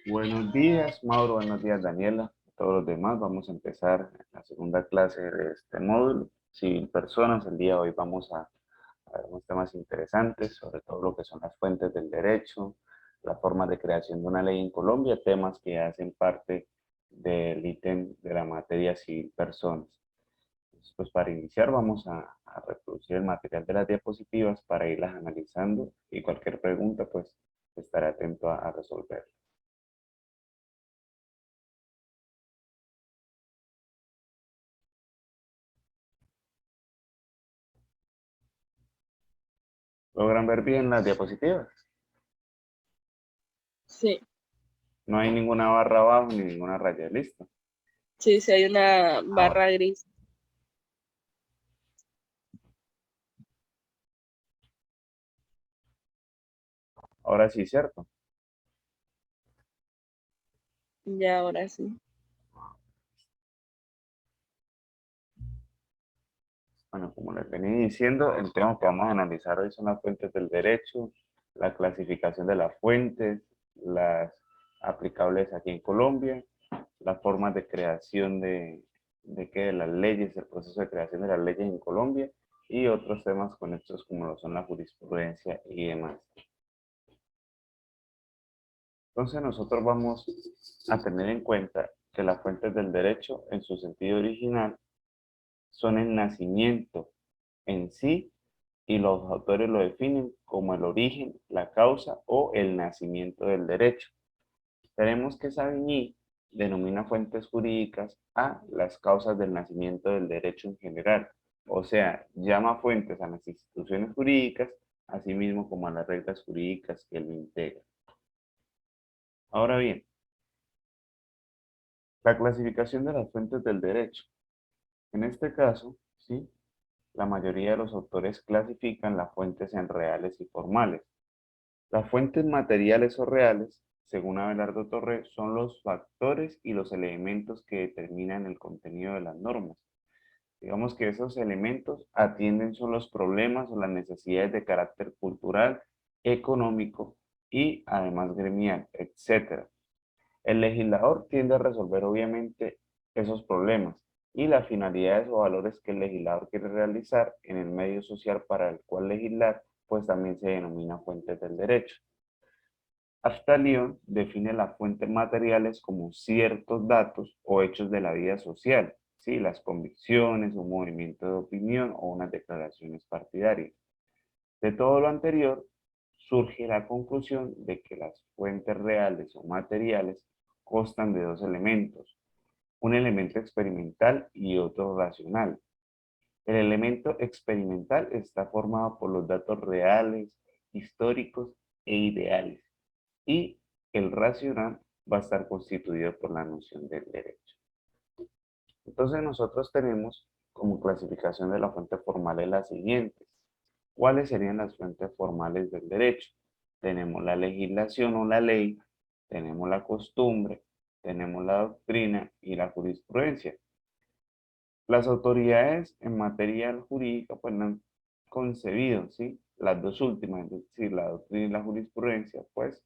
Buenos días, Mauro. Buenos días, Daniela. Todos los demás, vamos a empezar la segunda clase de este módulo. Civil Personas, el día de hoy vamos a ver unos temas interesantes, sobre todo lo que son las fuentes del derecho, la forma de creación de una ley en Colombia, temas que hacen parte del ítem de la materia Civil Personas. Entonces, pues para iniciar vamos a reproducir el material de las diapositivas para irlas analizando y cualquier pregunta pues estaré atento a resolver. ¿Logran ver bien las diapositivas? Sí, No hay ninguna barra abajo ni ninguna raya, ¿listo? sí, sí hay una Ahora, barra gris. ahora sí, ¿cierto? Ya, ahora sí. Bueno, como les venía diciendo, el tema que vamos a analizar hoy son las fuentes del derecho, la clasificación de las fuentes, las aplicables aquí en Colombia, las formas de creación de las leyes, el proceso de creación de las leyes en Colombia y otros temas conexos como lo son la jurisprudencia y demás. Entonces nosotros vamos a tener en cuenta que las fuentes del derecho en su sentido original son el nacimiento en sí y los autores lo definen como el origen, la causa o el nacimiento del derecho. Tenemos que Savigny denomina fuentes jurídicas a las causas del nacimiento del derecho en general, o sea, llama fuentes a las instituciones jurídicas, así mismo como a las reglas jurídicas que lo integran. Ahora bien, la clasificación de las fuentes del derecho. En este caso, ¿sí? La mayoría de los autores clasifican las fuentes en reales y formales. Las fuentes materiales o reales, según Abelardo Torre, son los factores y los elementos que determinan el contenido de las normas. Digamos que esos elementos atienden son los problemas o las necesidades de carácter cultural, económico y además gremial, etc. El legislador tiende a resolver obviamente esos problemas y las finalidades o valores que el legislador quiere realizar en el medio social para el cual legislar, pues también se denomina fuentes del derecho. Aftalion define las fuentes materiales como ciertos datos o hechos de la vida social, ¿sí? Las convicciones, un movimiento de opinión o unas declaraciones partidarias. De todo lo anterior, surge la conclusión de que las fuentes reales o materiales constan de dos elementos, un elemento experimental y otro racional. El elemento experimental está formado por los datos reales, históricos e ideales, y el racional va a estar constituido por la noción del derecho. Entonces nosotros tenemos como clasificación de la fuente formal las siguientes. ¿Cuáles serían las fuentes formales del derecho? Tenemos la legislación o la ley, tenemos la costumbre, tenemos la doctrina y la jurisprudencia. Las autoridades en materia jurídica pues no han concebido, ¿sí? Las dos últimas, es decir, la doctrina y la jurisprudencia, pues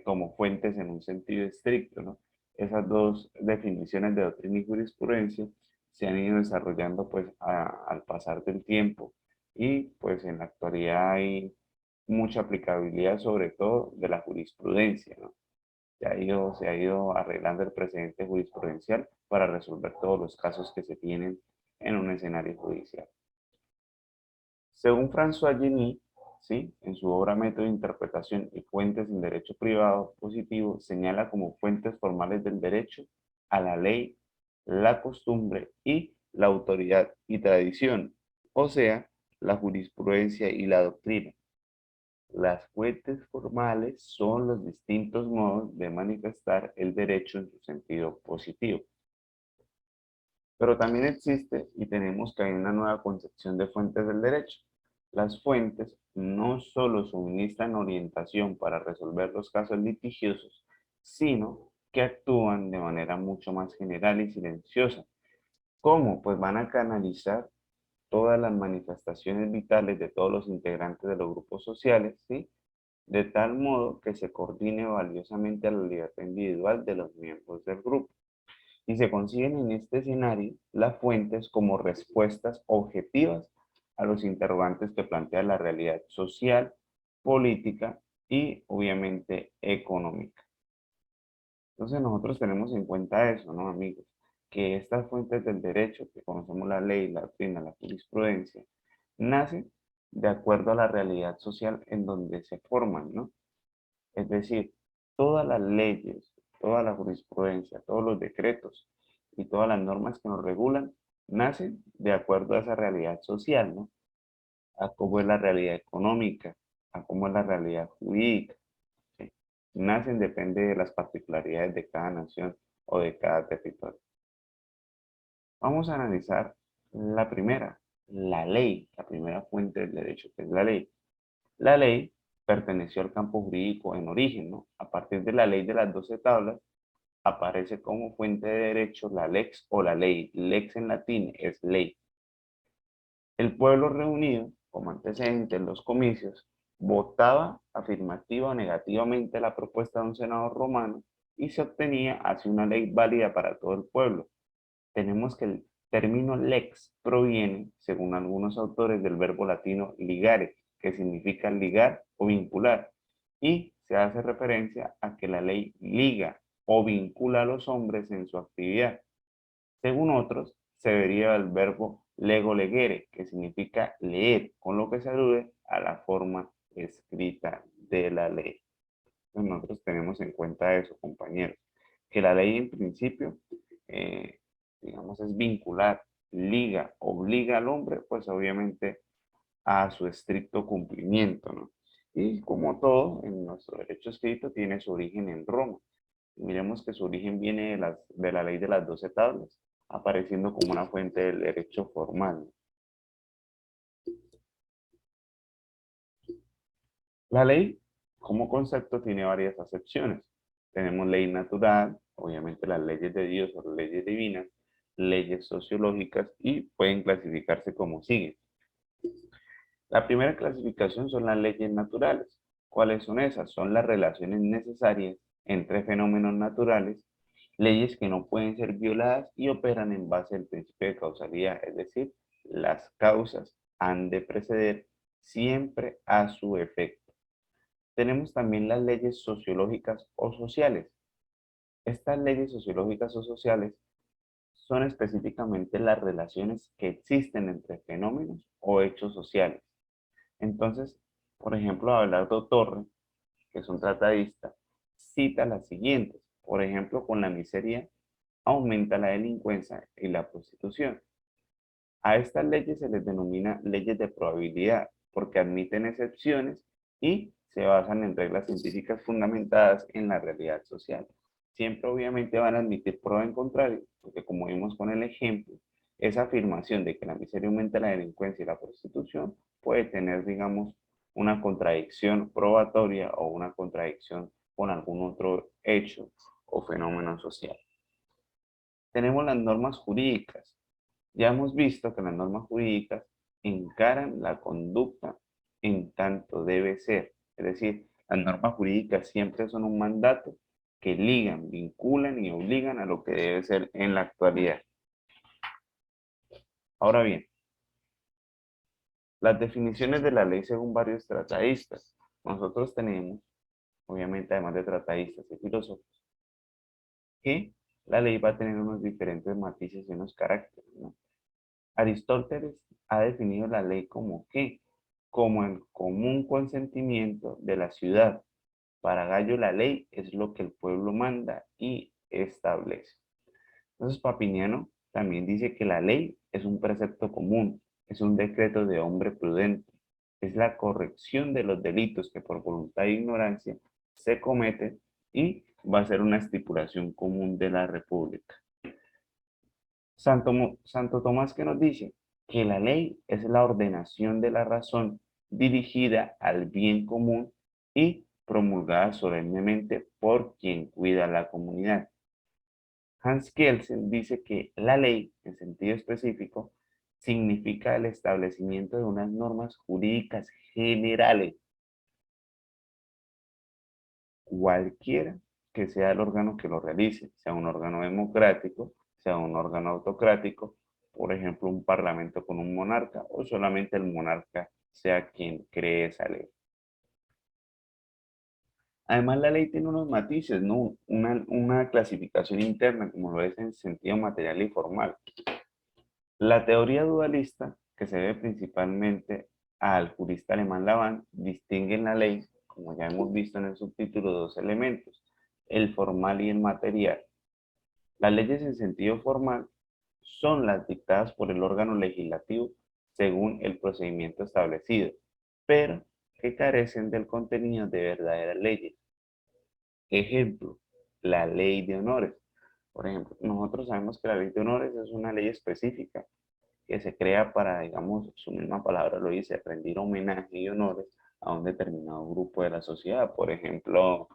como fuentes en un sentido estricto, ¿no? Esas dos definiciones de doctrina y jurisprudencia se han ido desarrollando pues al pasar del tiempo y pues en la actualidad hay mucha aplicabilidad sobre todo de la jurisprudencia, ¿no? Se ha ido arreglando el precedente jurisprudencial para resolver todos los casos que se tienen en un escenario judicial. Según François Genis, ¿sí? En su obra Método de Interpretación y Fuentes en Derecho Privado Positivo, señala como fuentes formales del derecho a la ley, la costumbre y la autoridad y tradición, o sea, la jurisprudencia y la doctrina. Las fuentes formales son los distintos modos de manifestar el derecho en su sentido positivo. Pero también existe y tenemos que hay una nueva concepción de fuentes del derecho. Las fuentes no solo suministran orientación para resolver los casos litigiosos, sino que actúan de manera mucho más general y silenciosa. ¿Cómo? Pues van a canalizar todas las manifestaciones vitales de todos los integrantes de los grupos sociales, ¿sí? de tal modo que se coordine valiosamente a la libertad individual de los miembros del grupo. Y se consiguen en este escenario las fuentes como respuestas objetivas a los interrogantes que plantea la realidad social, política y obviamente económica. Entonces nosotros tenemos en cuenta eso, ¿no, amigos? Que estas fuentes del derecho, que conocemos la ley, la doctrina, la jurisprudencia, nacen de acuerdo a la realidad social en donde se forman, ¿no? Es decir, todas las leyes, toda la jurisprudencia, todos los decretos y todas las normas que nos regulan nacen de acuerdo a esa realidad social, ¿no? A cómo es la realidad económica, a cómo es la realidad jurídica. ¿Sí? Nacen depende de las particularidades de cada nación o de cada territorio. Vamos a analizar la primera, la ley, la primera fuente del derecho, que es la ley. La ley perteneció al campo jurídico en origen, ¿no? A partir de la ley de las 12 tablas, aparece como fuente de derecho la lex o la ley. Lex en latín es ley. El pueblo reunido, como antecedente en los comicios, votaba afirmativa o negativamente la propuesta de un senador romano y se obtenía así una ley válida para todo el pueblo. Tenemos que el término lex proviene, según algunos autores, del verbo latino ligare, que significa ligar o vincular, y se hace referencia a que la ley liga o vincula a los hombres en su actividad. Según otros, se deriva del verbo lego legere, que significa leer, con lo que se alude a la forma escrita de la ley. Entonces nosotros tenemos en cuenta eso, compañeros, que la ley en principio, eh, digamos, es vincular, liga, obliga al hombre, pues obviamente a su estricto cumplimiento, ¿no? Y como todo, en nuestro derecho escrito tiene su origen en Roma. Miremos que su origen viene de la ley de las 12 tablas, apareciendo como una fuente del derecho formal. La ley, como concepto, tiene varias acepciones. Tenemos ley natural, obviamente las leyes de Dios o las leyes divinas, leyes sociológicas y pueden clasificarse como sigue. La primera clasificación son las leyes naturales. ¿Cuáles son esas? Son las relaciones necesarias entre fenómenos naturales, leyes que no pueden ser violadas y operan en base al principio de causalidad, es decir, las causas han de preceder siempre a su efecto. Tenemos también las leyes sociológicas o sociales. Estas leyes sociológicas o sociales son específicamente las relaciones que existen entre fenómenos o hechos sociales. Entonces, por ejemplo, Abelardo Torre, que es un tratadista, cita las siguientes. Por ejemplo, con la miseria aumenta la delincuencia y la prostitución. A estas leyes se les denomina leyes de probabilidad porque admiten excepciones y se basan en reglas científicas fundamentadas en la realidad social. Siempre obviamente van a admitir prueba en contrario, porque como vimos con el ejemplo, esa afirmación de que la miseria aumenta la delincuencia y la prostitución puede tener, digamos, una contradicción probatoria o una contradicción con algún otro hecho o fenómeno social. Tenemos las normas jurídicas. Ya hemos visto que las normas jurídicas encaran la conducta en tanto debe ser. Es decir, las normas jurídicas siempre son un mandato que ligan, vinculan y obligan a lo que debe ser en la actualidad. Ahora bien, las definiciones de la ley según varios tratadistas. Nosotros tenemos, obviamente, además de tratadistas y filósofos, que la ley va a tener unos diferentes matices y unos caracteres, ¿no? Aristóteles ha definido la ley como ¿qué? Como el común consentimiento de la ciudad. Para Gallo la ley es lo que el pueblo manda y establece. Entonces Papiniano también dice que la ley es un precepto común, es un decreto de hombre prudente, es la corrección de los delitos que por voluntad e ignorancia se cometen y va a ser una estipulación común de la República. Santo Tomás que nos dice que la ley es la ordenación de la razón dirigida al bien común y promulgada solemnemente por quien cuida la comunidad. Hans Kelsen dice que la ley, en sentido específico, significa el establecimiento de unas normas jurídicas generales cualquiera que sea el órgano que lo realice, sea un órgano democrático, sea un órgano autocrático, por ejemplo, un parlamento con un monarca, o solamente el monarca sea quien cree esa ley. Además, la ley tiene unos matices, ¿no? Una clasificación interna, como lo es en sentido material y formal. La teoría dualista, que se debe principalmente al jurista alemán Lavand, distingue en la ley, como ya hemos visto en el subtítulo, dos elementos, el formal y el material. Las leyes en sentido formal son las dictadas por el órgano legislativo según el procedimiento establecido, pero que carecen del contenido de verdaderas leyes. Ejemplo, la ley de honores. Por ejemplo, nosotros sabemos que la ley de honores es una ley específica que se crea para, digamos, su misma palabra lo dice, rendir homenaje y honores a un determinado grupo de la sociedad. Por ejemplo,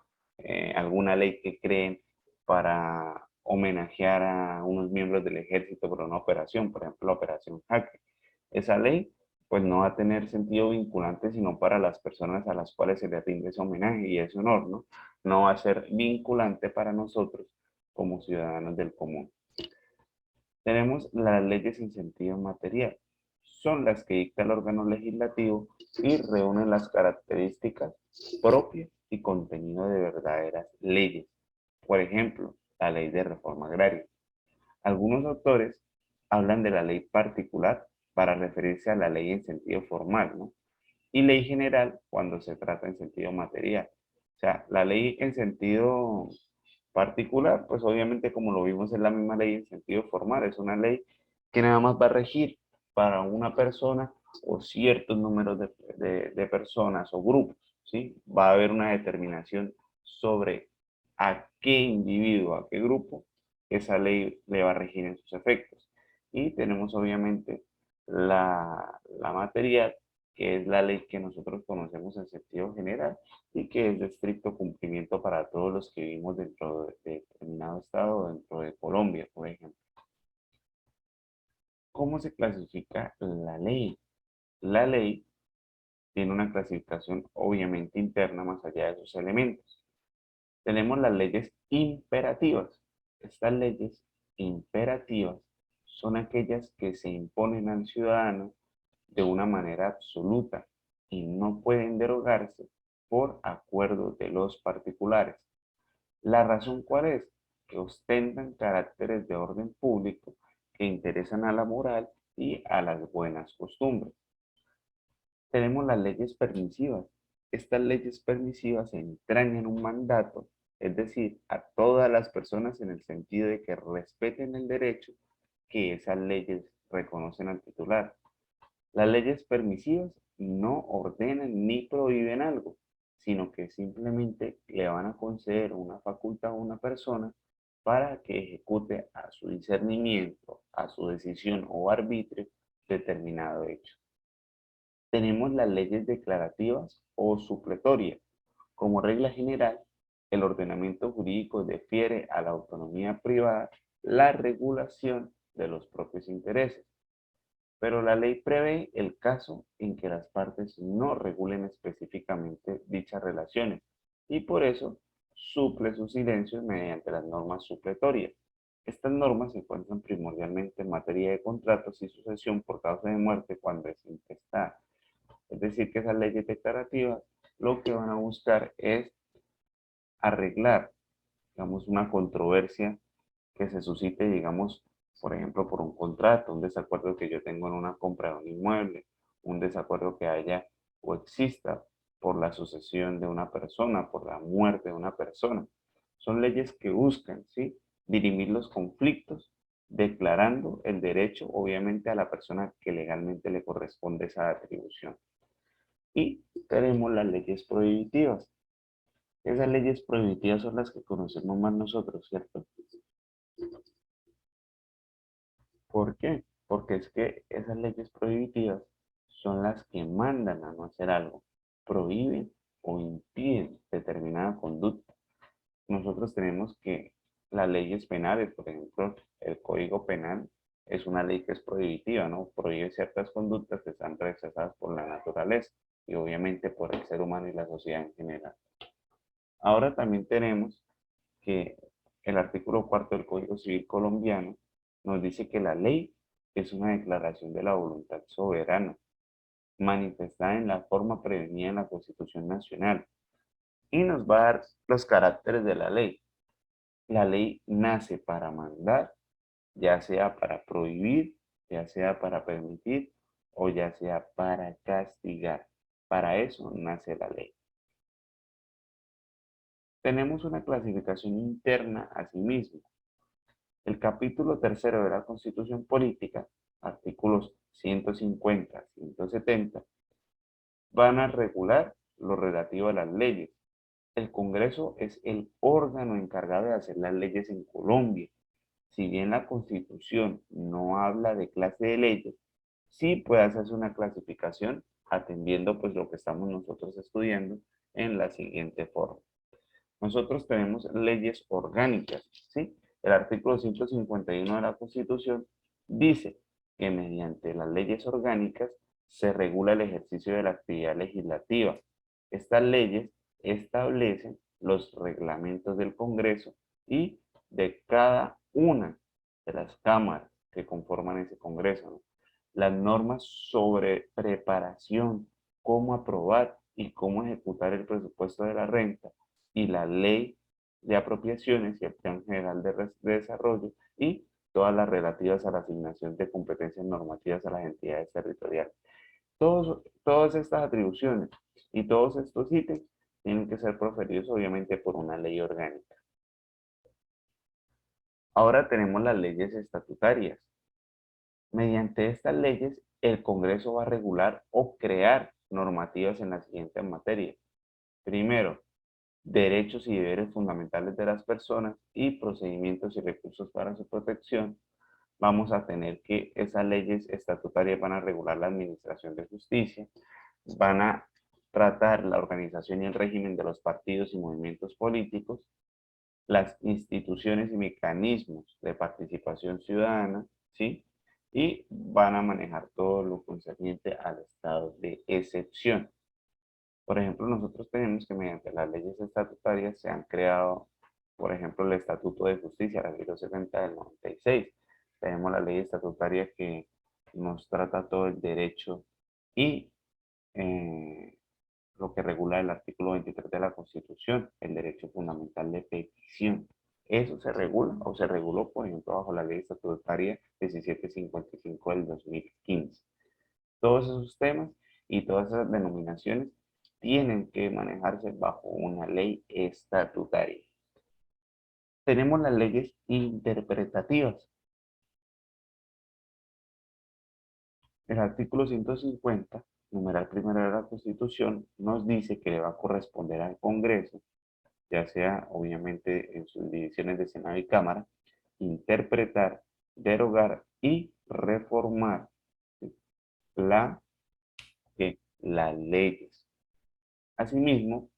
alguna ley que creen para homenajear a unos miembros del ejército por una operación, por ejemplo, la Operación Jaque. Esa ley, pues no va a tener sentido vinculante sino para las personas a las cuales se le rinde ese homenaje y ese honor, ¿no? No va a ser vinculante para nosotros como ciudadanos del común. Tenemos las leyes en sentido material. Son las que dicta el órgano legislativo y reúnen las características propias y contenido de verdaderas leyes. Por ejemplo, la ley de reforma agraria. Algunos autores hablan de la ley particular para referirse a la ley en sentido formal, ¿no? Y ley general cuando se trata en sentido material. O sea, la ley en sentido particular, pues obviamente como lo vimos es la misma ley en sentido formal, es una ley que nada más va a regir para una persona o ciertos números de personas o grupos, ¿sí? Va a haber una determinación sobre a qué individuo, a qué grupo esa ley le va a regir en sus efectos. Y tenemos obviamente la material, que es la ley que nosotros conocemos en sentido general y que es de estricto cumplimiento para todos los que vivimos dentro de determinado estado o dentro de Colombia, por ejemplo. ¿Cómo se clasifica la ley? La ley tiene una clasificación obviamente interna más allá de sus elementos. Tenemos las leyes imperativas. Estas leyes imperativas son aquellas que se imponen al ciudadano de una manera absoluta y no pueden derogarse por acuerdo de los particulares. ¿La razón cuál es? Que ostentan caracteres de orden público que interesan a la moral y a las buenas costumbres. Tenemos las leyes permisivas. Estas leyes permisivas entrañan un mandato, es decir, a todas las personas en el sentido de que respeten el derecho que esas leyes reconocen al titular. Las leyes permisivas no ordenan ni prohíben algo, sino que simplemente le van a conceder una facultad a una persona para que ejecute a su discernimiento, a su decisión o arbitrio determinado hecho. Tenemos las leyes declarativas o supletorias. Como regla general, el ordenamiento jurídico defiere a la autonomía privada la regulación de los propios intereses, pero la ley prevé el caso en que las partes no regulen específicamente dichas relaciones y por eso suple sus silencios mediante las normas supletorias. Estas normas se encuentran primordialmente en materia de contratos y sucesión por causa de muerte cuando es intestada. Es decir, que esas leyes declarativas lo que van a buscar es arreglar, digamos, una controversia que se suscite, digamos, por ejemplo, por un contrato, un desacuerdo que yo tengo en una compra de un inmueble, un desacuerdo que haya o exista por la sucesión de una persona, por la muerte de una persona. Son leyes que buscan, ¿sí?, dirimir los conflictos, declarando el derecho, obviamente, a la persona que legalmente le corresponde esa atribución. Y tenemos las leyes prohibitivas. Esas leyes prohibitivas son las que conocemos más nosotros, ¿cierto? ¿Por qué? Porque es que esas leyes prohibitivas son las que mandan a no hacer algo, prohíben o impiden determinada conducta. Nosotros tenemos que las leyes penales, por ejemplo, el Código Penal es una ley que es prohibitiva, ¿no? Prohíbe ciertas conductas que están rechazadas por la naturaleza y obviamente por el ser humano y la sociedad en general. Ahora también tenemos que el artículo cuarto del Código Civil colombiano nos dice que la ley es una declaración de la voluntad soberana, manifestada en la forma prevenida en la Constitución Nacional, y nos va a dar los caracteres de la ley. La ley nace para mandar, ya sea para prohibir, ya sea para permitir o ya sea para castigar. Para eso nace la ley. Tenemos una clasificación interna a sí mismo. El capítulo tercero de la Constitución Política, artículos 150, 170, van a regular lo relativo a las leyes. El Congreso es el órgano encargado de hacer las leyes en Colombia. Si bien la Constitución no habla de clase de leyes, sí puede hacerse una clasificación atendiendo pues lo que estamos nosotros estudiando en la siguiente forma. Nosotros tenemos leyes orgánicas, ¿sí? El artículo 151 de la Constitución dice que mediante las leyes orgánicas se regula el ejercicio de la actividad legislativa. Estas leyes establecen los reglamentos del Congreso y de cada una de las cámaras que conforman ese Congreso, ¿no? Las normas sobre preparación, cómo aprobar y cómo ejecutar el presupuesto de la renta y la ley de apropiaciones y el plan general de desarrollo y todas las relativas a la asignación de competencias normativas a las entidades territoriales. Todas estas atribuciones y todos estos ítems tienen que ser proferidos obviamente por una ley orgánica. Ahora tenemos las leyes estatutarias. Mediante estas leyes, el Congreso va a regular o crear normativas en las siguientes materias. Primero, derechos y deberes fundamentales de las personas y procedimientos y recursos para su protección. Vamos a tener que esas leyes estatutarias van a regular la administración de justicia, van a tratar la organización y el régimen de los partidos y movimientos políticos, las instituciones y mecanismos de participación ciudadana, ¿sí? Y van a manejar todo lo concerniente al estado de excepción. Por ejemplo, nosotros tenemos que mediante las leyes estatutarias se han creado, por ejemplo, el Estatuto de Justicia, la Ley 270 del 96. Tenemos la ley estatutaria que nos trata todo el derecho y lo que regula el artículo 23 de la Constitución, el derecho fundamental de petición. Eso se regula o se reguló, por ejemplo, bajo la ley estatutaria 1755 del 2015. Todos esos temas y todas esas denominaciones tienen que manejarse bajo una ley estatutaria. Tenemos las leyes interpretativas. El artículo 150, numeral primero de la Constitución, nos dice que le va a corresponder al Congreso, ya sea obviamente en sus divisiones de Senado y Cámara, interpretar, derogar y reformar las leyes. Asimismo,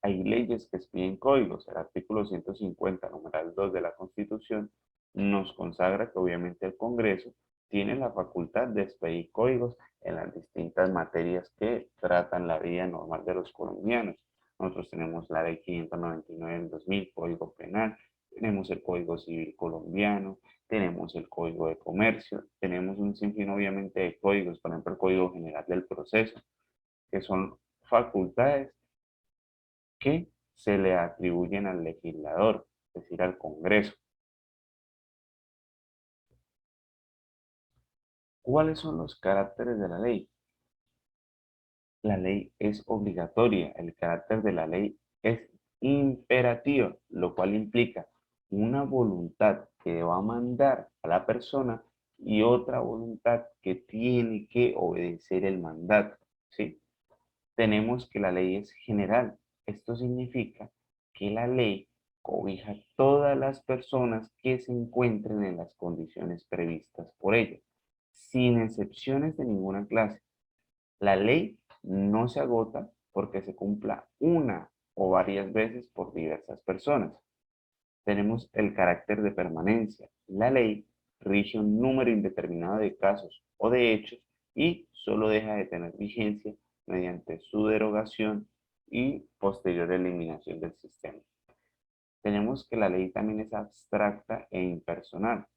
hay leyes que expiden códigos. El artículo 150, numeral 2 de la Constitución, nos consagra que obviamente el Congreso tiene la facultad de expedir códigos en las distintas materias que tratan la vida normal de los colombianos. Nosotros tenemos la ley 599 del 2000, Código Penal, tenemos el Código Civil colombiano, tenemos el Código de Comercio, tenemos un sinfín obviamente de códigos, por ejemplo el Código General del Proceso, que son facultades que se le atribuyen al legislador, es decir, al Congreso. ¿Cuáles son los caracteres de la ley? La ley es obligatoria, el carácter de la ley es imperativo, lo cual implica una voluntad que va a mandar a la persona y otra voluntad que tiene que obedecer el mandato, ¿sí? Tenemos que la ley es general. Esto significa que la ley cobija a todas las personas que se encuentren en las condiciones previstas por ella, sin excepciones de ninguna clase. La ley no se agota porque se cumpla una o varias veces por diversas personas. Tenemos el carácter de permanencia. La ley rige un número indeterminado de casos o de hechos y solo deja de tener vigencia mediante su derogación y posterior eliminación del sistema. Tenemos que la ley también es abstracta e impersonal.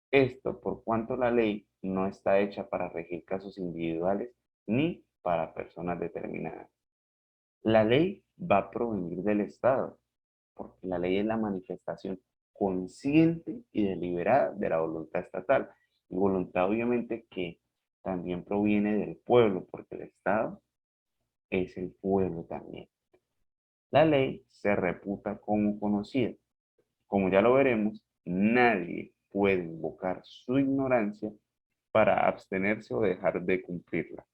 Esto por cuanto la ley no está hecha para regir casos individuales ni para personas determinadas. La ley va a provenir del Estado, porque la ley es la manifestación consciente y deliberada de la voluntad estatal. Y voluntad obviamente que también proviene del pueblo, porque el Estado es el pueblo también. La ley se reputa como conocida. Como ya lo veremos, nadie puede invocar su ignorancia para abstenerse o dejar de cumplirla.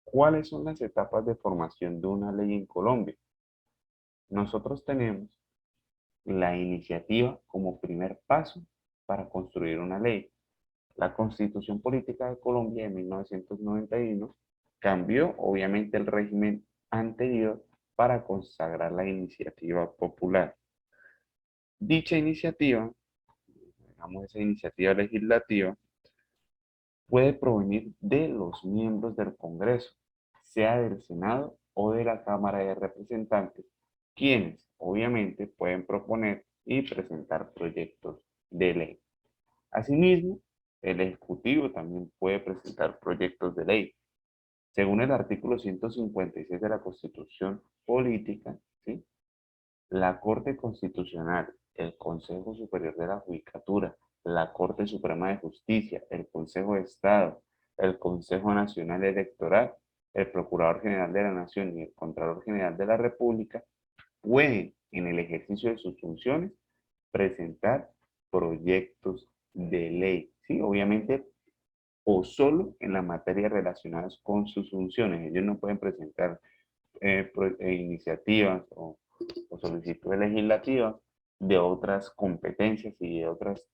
¿Cuáles son las etapas de formación de una ley en Colombia? Nosotros tenemos la iniciativa como primer paso para construir una ley. La Constitución Política de Colombia de 1991 cambió obviamente el régimen anterior para consagrar la iniciativa popular. Dicha iniciativa, digamos esa iniciativa legislativa, puede provenir de los miembros del Congreso, sea del Senado o de la Cámara de Representantes, quienes obviamente pueden proponer y presentar proyectos de ley. Asimismo, el Ejecutivo también puede presentar proyectos de ley. Según el artículo 156 de la Constitución Política, ¿sí? La Corte Constitucional, el Consejo Superior de la Judicatura, la Corte Suprema de Justicia, el Consejo de Estado, el Consejo Nacional Electoral, el Procurador General de la Nación y el Contralor General de la República pueden, en el ejercicio de sus funciones, presentar proyectos de ley. Sí, obviamente, o solo en las materias relacionadas con sus funciones. Ellos no pueden presentar iniciativas o solicitudes legislativas de otras competencias y de otros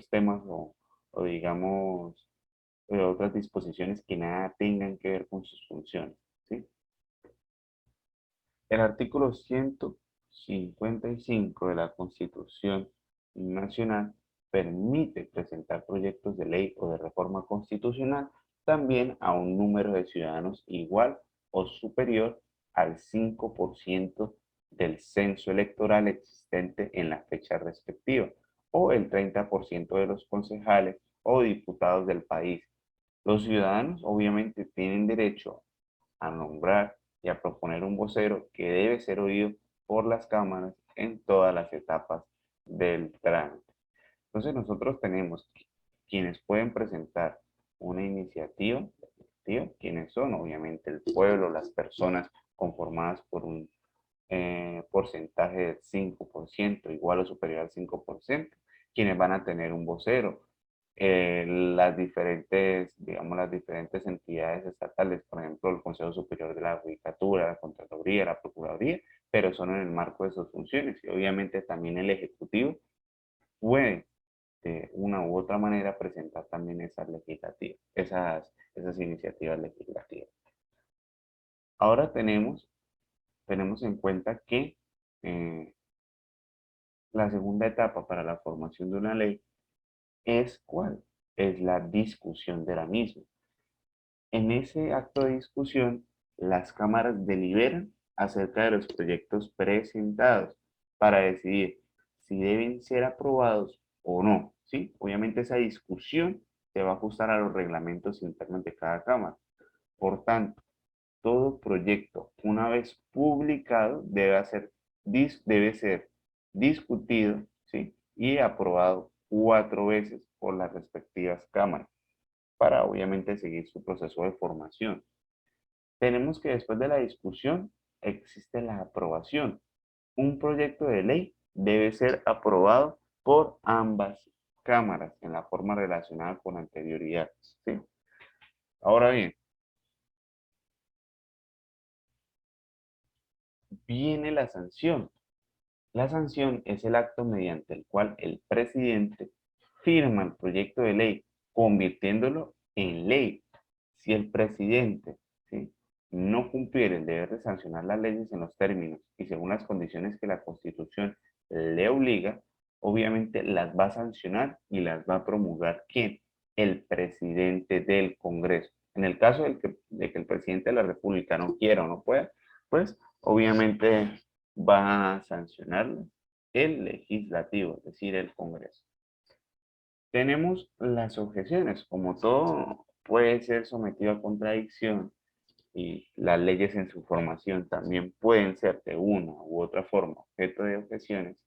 temas o digamos de otras disposiciones que nada tengan que ver con sus funciones, ¿sí? El artículo 155 de la Constitución Nacional permite presentar proyectos de ley o de reforma constitucional también a un número de ciudadanos igual o superior al 5% del censo electoral existente en la fecha respectiva, o el 30% de los concejales o diputados del país. Los ciudadanos obviamente tienen derecho a nombrar y a proponer un vocero que debe ser oído por las cámaras en todas las etapas del trámite. Entonces nosotros tenemos quienes pueden presentar una iniciativa, quienes son obviamente el pueblo, las personas conformadas por un porcentaje del 5%, igual o superior al 5%, quienes van a tener un vocero, las diferentes, digamos, las diferentes entidades estatales, por ejemplo, el Consejo Superior de la Judicatura, la Contraloría, la Procuraduría, pero son en el marco de sus funciones y obviamente también el Ejecutivo puede de una u otra manera presentar también esas iniciativas legislativas. Ahora tenemos en cuenta que eh, la segunda etapa para la formación de una ley es ¿cuál? Es la discusión de la misma. En ese acto de discusión, las cámaras deliberan acerca de los proyectos presentados para decidir si deben ser aprobados o no, ¿sí? Obviamente esa discusión se va a ajustar a los reglamentos internos de cada cámara. Por tanto, todo proyecto, una vez publicado, debe ser discutido, ¿sí? Y aprobado 4 veces por las respectivas cámaras para obviamente seguir su proceso de formación. Tenemos que después de la discusión existe la aprobación. Un proyecto de ley debe ser aprobado por ambas cámaras en la forma relacionada con anterioridad, ¿sí? Ahora bien, viene la sanción. La sanción es el acto mediante el cual el presidente firma el proyecto de ley, convirtiéndolo en ley. Si el presidente, ¿sí?, no cumpliera el deber de sancionar las leyes en los términos y según las condiciones que la Constitución le obliga, obviamente las va a sancionar y las va a promulgar ¿quién? El presidente del Congreso. En el caso de que el presidente de la República no quiera o no pueda, pues obviamente va a sancionarlo el legislativo, es decir, el Congreso. Tenemos las objeciones, como todo puede ser sometido a contradicción y las leyes en su formación también pueden ser de una u otra forma objeto de objeciones.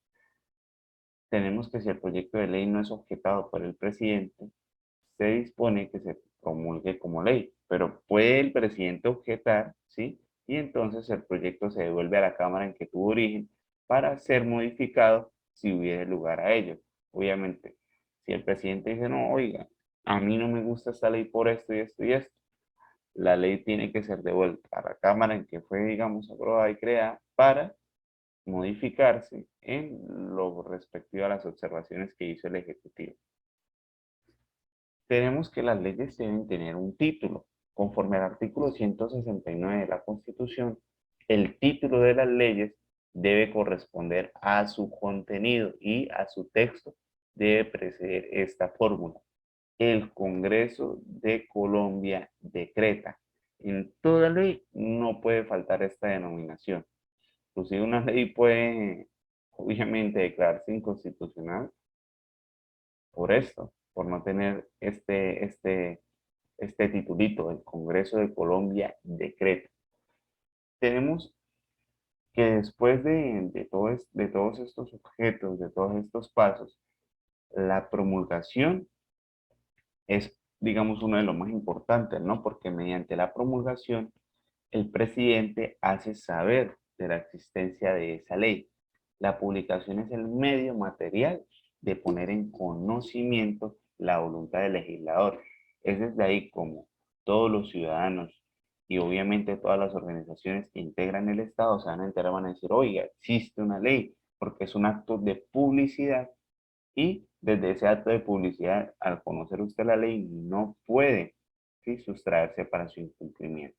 Tenemos que si el proyecto de ley no es objetado por el presidente, se dispone que se promulgue como ley, pero puede el presidente objetar, ¿sí? Y entonces el proyecto se devuelve a la Cámara en que tuvo origen para ser modificado si hubiera lugar a ello. Obviamente, si el presidente dice, no, oiga, a mí no me gusta esta ley por esto y esto y esto, la ley tiene que ser devuelta a la Cámara en que fue, digamos, aprobada y creada para modificarse en lo respectivo a las observaciones que hizo el Ejecutivo. Tenemos que las leyes deben tener un título. Conforme al artículo 169 de la Constitución, el título de las leyes debe corresponder a su contenido y a su texto. Debe preceder esta fórmula. El Congreso de Colombia decreta. En toda ley no puede faltar esta denominación. Inclusive una ley puede, obviamente, declararse inconstitucional por esto, por no tener este titulito, el Congreso de Colombia decreta. Tenemos que después de todos estos objetos, de todos estos pasos, la promulgación es, digamos, uno de los más importantes, ¿no? Porque mediante la promulgación, el presidente hace saber de la existencia de esa ley. La publicación es el medio material de poner en conocimiento la voluntad del legislador. Es desde ahí como todos los ciudadanos y obviamente todas las organizaciones que integran el Estado se van a enterar, van a decir, oiga, existe una ley, porque es un acto de publicidad y desde ese acto de publicidad, al conocer usted la ley, no puede, ¿sí?, sustraerse para su incumplimiento.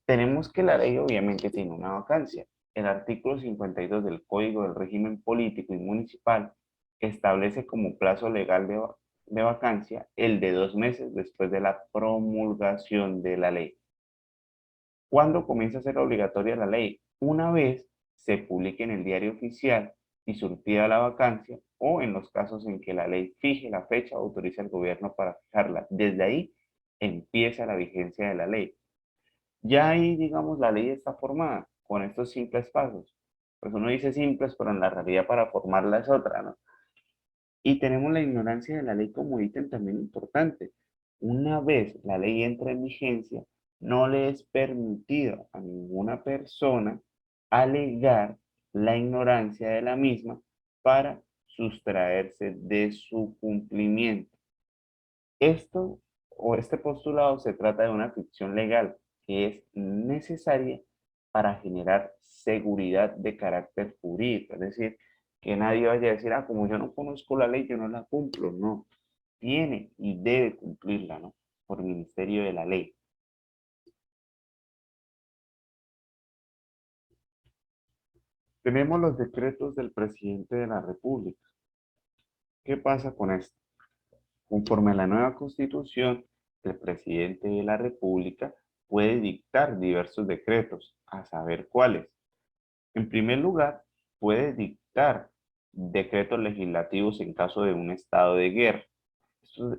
Tenemos que la ley obviamente tiene una vacancia. El artículo 52 del Código del Régimen Político y Municipal establece como plazo legal de vacancia el de 2 meses después de la promulgación de la ley. ¿Cuándo comienza a ser obligatoria la ley? Una vez se publique en el Diario Oficial y surtida la vacancia, o en los casos en que la ley fije la fecha o autoriza al gobierno para fijarla. Desde ahí empieza la vigencia de la ley. Ya ahí, digamos, la ley está formada con estos simples pasos. Pues uno dice simples, pero en la realidad para formarla es otra, ¿no? Y tenemos la ignorancia de la ley como ítem también importante. Una vez la ley entra en vigencia, no le es permitido a ninguna persona alegar la ignorancia de la misma para sustraerse de su cumplimiento. Esto o este postulado se trata de una ficción legal que es necesaria para generar seguridad de carácter jurídico. Es decir, que nadie vaya a decir, ah, como yo no conozco la ley, yo no la cumplo. No, tiene y debe cumplirla, ¿no? Por ministerio de la ley. Tenemos los decretos del presidente de la República. ¿Qué pasa con esto? Conforme a la nueva constitución, el presidente de la República puede dictar diversos decretos, a saber cuáles. En primer lugar, puede dictar decretos legislativos en caso de un estado de guerra.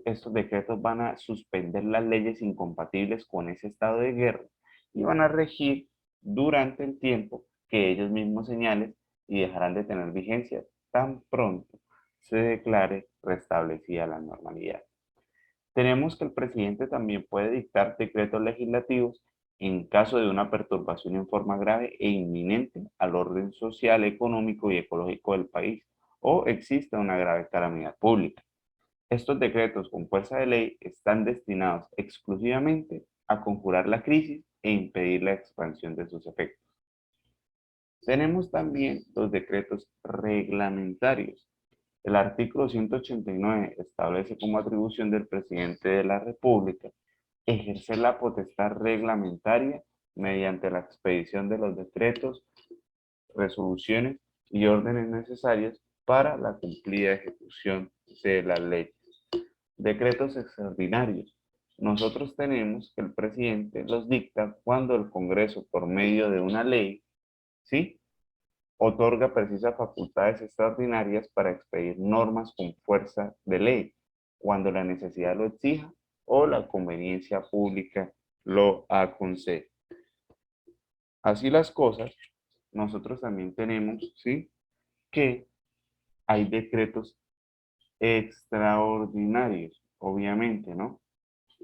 Estos decretos van a suspender las leyes incompatibles con ese estado de guerra y van a regir durante el tiempo que ellos mismos señalen y dejarán de tener vigencia tan pronto se declare restablecida la normalidad. Tenemos que el presidente también puede dictar decretos legislativos en caso de una perturbación en forma grave e inminente al orden social, económico y ecológico del país o exista una grave calamidad pública. Estos decretos con fuerza de ley están destinados exclusivamente a conjurar la crisis e impedir la expansión de sus efectos. Tenemos también los decretos reglamentarios. El artículo 189 establece como atribución del presidente de la República ejercer la potestad reglamentaria mediante la expedición de los decretos, resoluciones y órdenes necesarios para la cumplida ejecución de la ley. Decretos extraordinarios. nosotros tenemos que el presidente los dicta cuando el Congreso, por medio de una ley, ¿sí?, otorga precisas facultades extraordinarias para expedir normas con fuerza de ley, cuando la necesidad lo exija o la conveniencia pública lo aconseje. Así las cosas, nosotros también tenemos, ¿sí?, que hay decretos extraordinarios, obviamente, ¿no?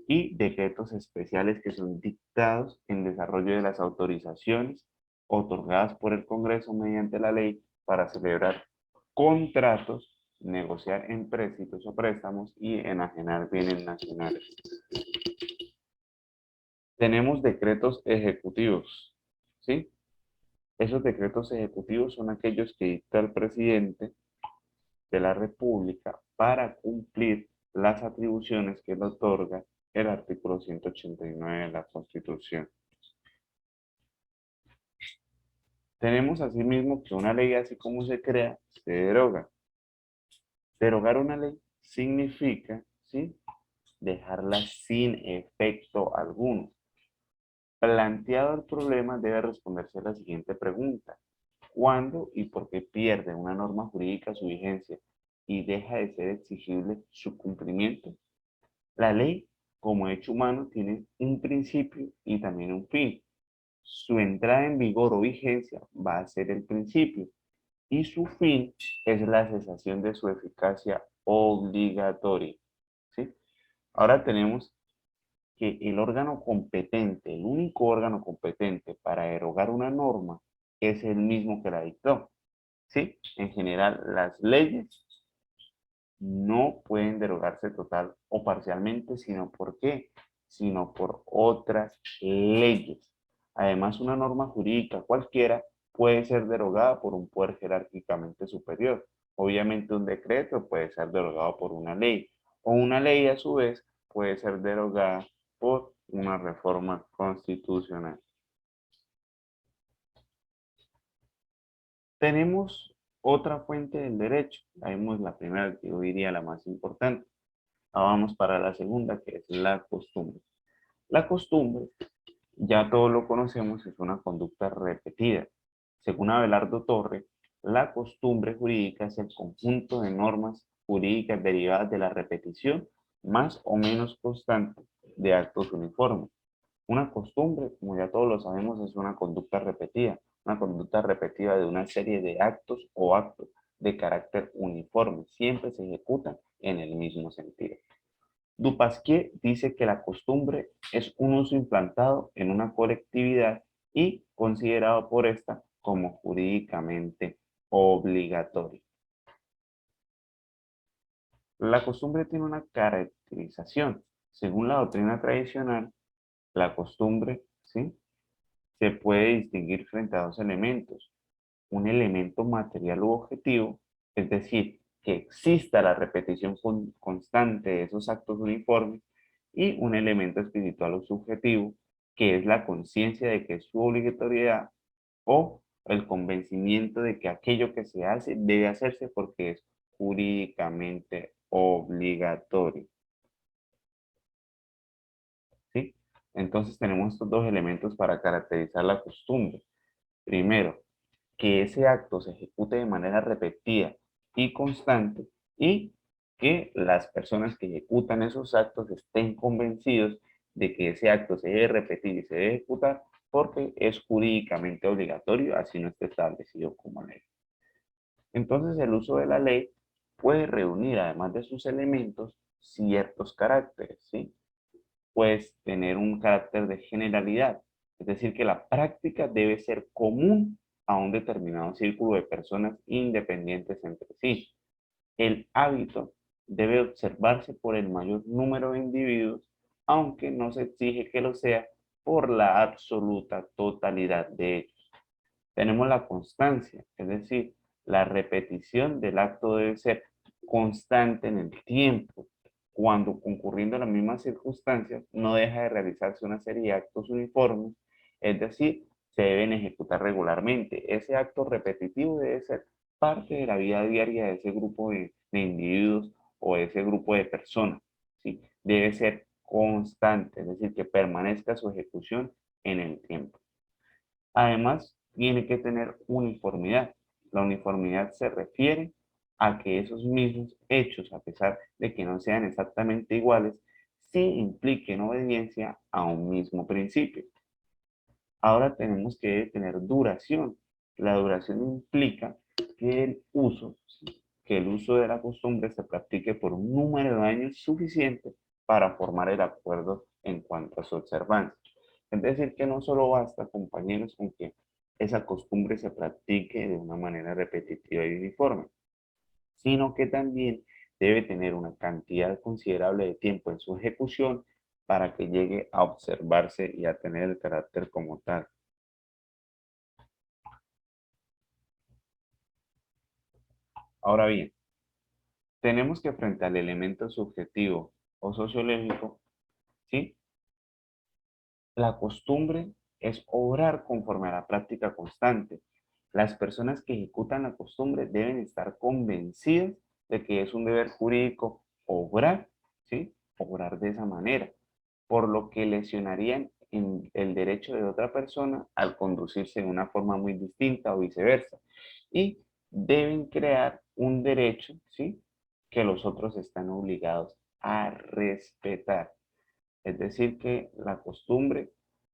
Y decretos especiales que son dictados en desarrollo de las autorizaciones otorgadas por el Congreso mediante la ley para celebrar contratos, negociar empréstitos o préstamos y enajenar bienes nacionales. Tenemos decretos ejecutivos, ¿sí? Esos decretos ejecutivos son aquellos que dicta el presidente de la República para cumplir las atribuciones que le otorga el artículo 189 de la Constitución. Tenemos asimismo que una ley, así como se crea, se deroga. Derogar una ley significa, ¿sí?, dejarla sin efecto alguno. Planteado el problema, debe responderse la siguiente pregunta: ¿cuándo y por qué pierde una norma jurídica su vigencia y deja de ser exigible su cumplimiento? La ley, como hecho humano, tiene un principio y también un fin. Su entrada en vigor o vigencia va a ser el principio y su fin es la cesación de su eficacia obligatoria, ¿sí? Ahora tenemos que el órgano competente, el único órgano competente para derogar una norma es el mismo que la dictó, ¿sí? En general, las leyes no pueden derogarse total o parcialmente, sino ¿por qué? Sino por otras leyes. Además, una norma jurídica cualquiera puede ser derogada por un poder jerárquicamente superior. Obviamente, un decreto puede ser derogado por una ley, o una ley a su vez puede ser derogada por una reforma constitucional. Tenemos otra fuente del derecho. Ahí vemos la primera, que yo diría la más importante. Ahora vamos para la segunda, que es la costumbre. La costumbre, ya todos lo conocemos, es una conducta repetida. Según Abelardo Torre, la costumbre jurídica es el conjunto de normas jurídicas derivadas de la repetición más o menos constante de actos uniformes. Una costumbre, como ya todos lo sabemos, es una conducta repetida de una serie de actos o actos de carácter uniforme, siempre se ejecutan en el mismo sentido. Dupasquier dice que la costumbre es un uso implantado en una colectividad y considerado por esta como jurídicamente obligatorio. La costumbre tiene una caracterización. Según la doctrina tradicional, la costumbre, ¿sí?, se puede distinguir frente a dos elementos: un elemento material u objetivo, es decir, que exista la repetición constante de esos actos uniformes, y un elemento espiritual o subjetivo, que es la conciencia de que es su obligatoriedad o el convencimiento de que aquello que se hace debe hacerse porque es jurídicamente obligatorio, ¿sí? Entonces tenemos estos dos elementos para caracterizar la costumbre. Primero, que ese acto se ejecute de manera repetida y constante, y que las personas que ejecutan esos actos estén convencidos de que ese acto se debe repetir y se debe ejecutar porque es jurídicamente obligatorio, así no esté establecido como ley. Entonces, el uso de la ley puede reunir, además de sus elementos, ciertos caracteres, ¿sí? Pues tener un carácter de generalidad, es decir, que la práctica debe ser común a un determinado círculo de personas independientes entre sí. El hábito debe observarse por el mayor número de individuos, aunque no se exige que lo sea por la absoluta totalidad de ellos. Tenemos la constancia, es decir, la repetición del acto debe ser constante en el tiempo, cuando concurriendo las mismas circunstancias no deja de realizarse una serie de actos uniformes, es decir, se deben ejecutar regularmente. Ese acto repetitivo debe ser parte de la vida diaria de ese grupo de individuos o de ese grupo de personas, ¿sí? Debe ser constante, es decir, que permanezca su ejecución en el tiempo. Además, tiene que tener uniformidad. La uniformidad se refiere a que esos mismos hechos, a pesar de que no sean exactamente iguales, sí impliquen obediencia a un mismo principio. Ahora tenemos que tener duración. La duración implica que que el uso de la costumbre se practique por un número de años suficiente para formar el acuerdo en cuanto a su observancia. Es decir, que no solo basta, compañeros, con que esa costumbre se practique de una manera repetitiva y uniforme, sino que también debe tener una cantidad considerable de tiempo en su ejecución para que llegue a observarse y a tener el carácter como tal. Ahora bien, tenemos que frente al elemento subjetivo o sociológico, ¿sí? La costumbre es obrar conforme a la práctica constante. Las personas que ejecutan la costumbre deben estar convencidas de que es un deber jurídico obrar, ¿sí? Obrar de esa manera, por lo que lesionarían en el derecho de otra persona al conducirse de una forma muy distinta o viceversa. Y deben crear un derecho, ¿sí? Que los otros están obligados a respetar. Es decir, que la costumbre,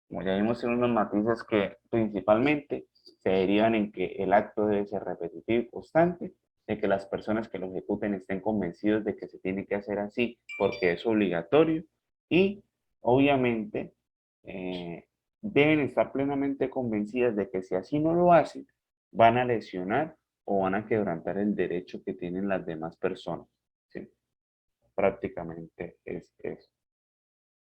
como ya vimos en unos matices que principalmente se derivan en que el acto debe ser repetitivo y constante, de que las personas que lo ejecuten estén convencidos de que se tiene que hacer así porque es obligatorio y obviamente deben estar plenamente convencidas de que si así no lo hacen, van a lesionar o van a quebrantar el derecho que tienen las demás personas. ¿Sí? Prácticamente es eso.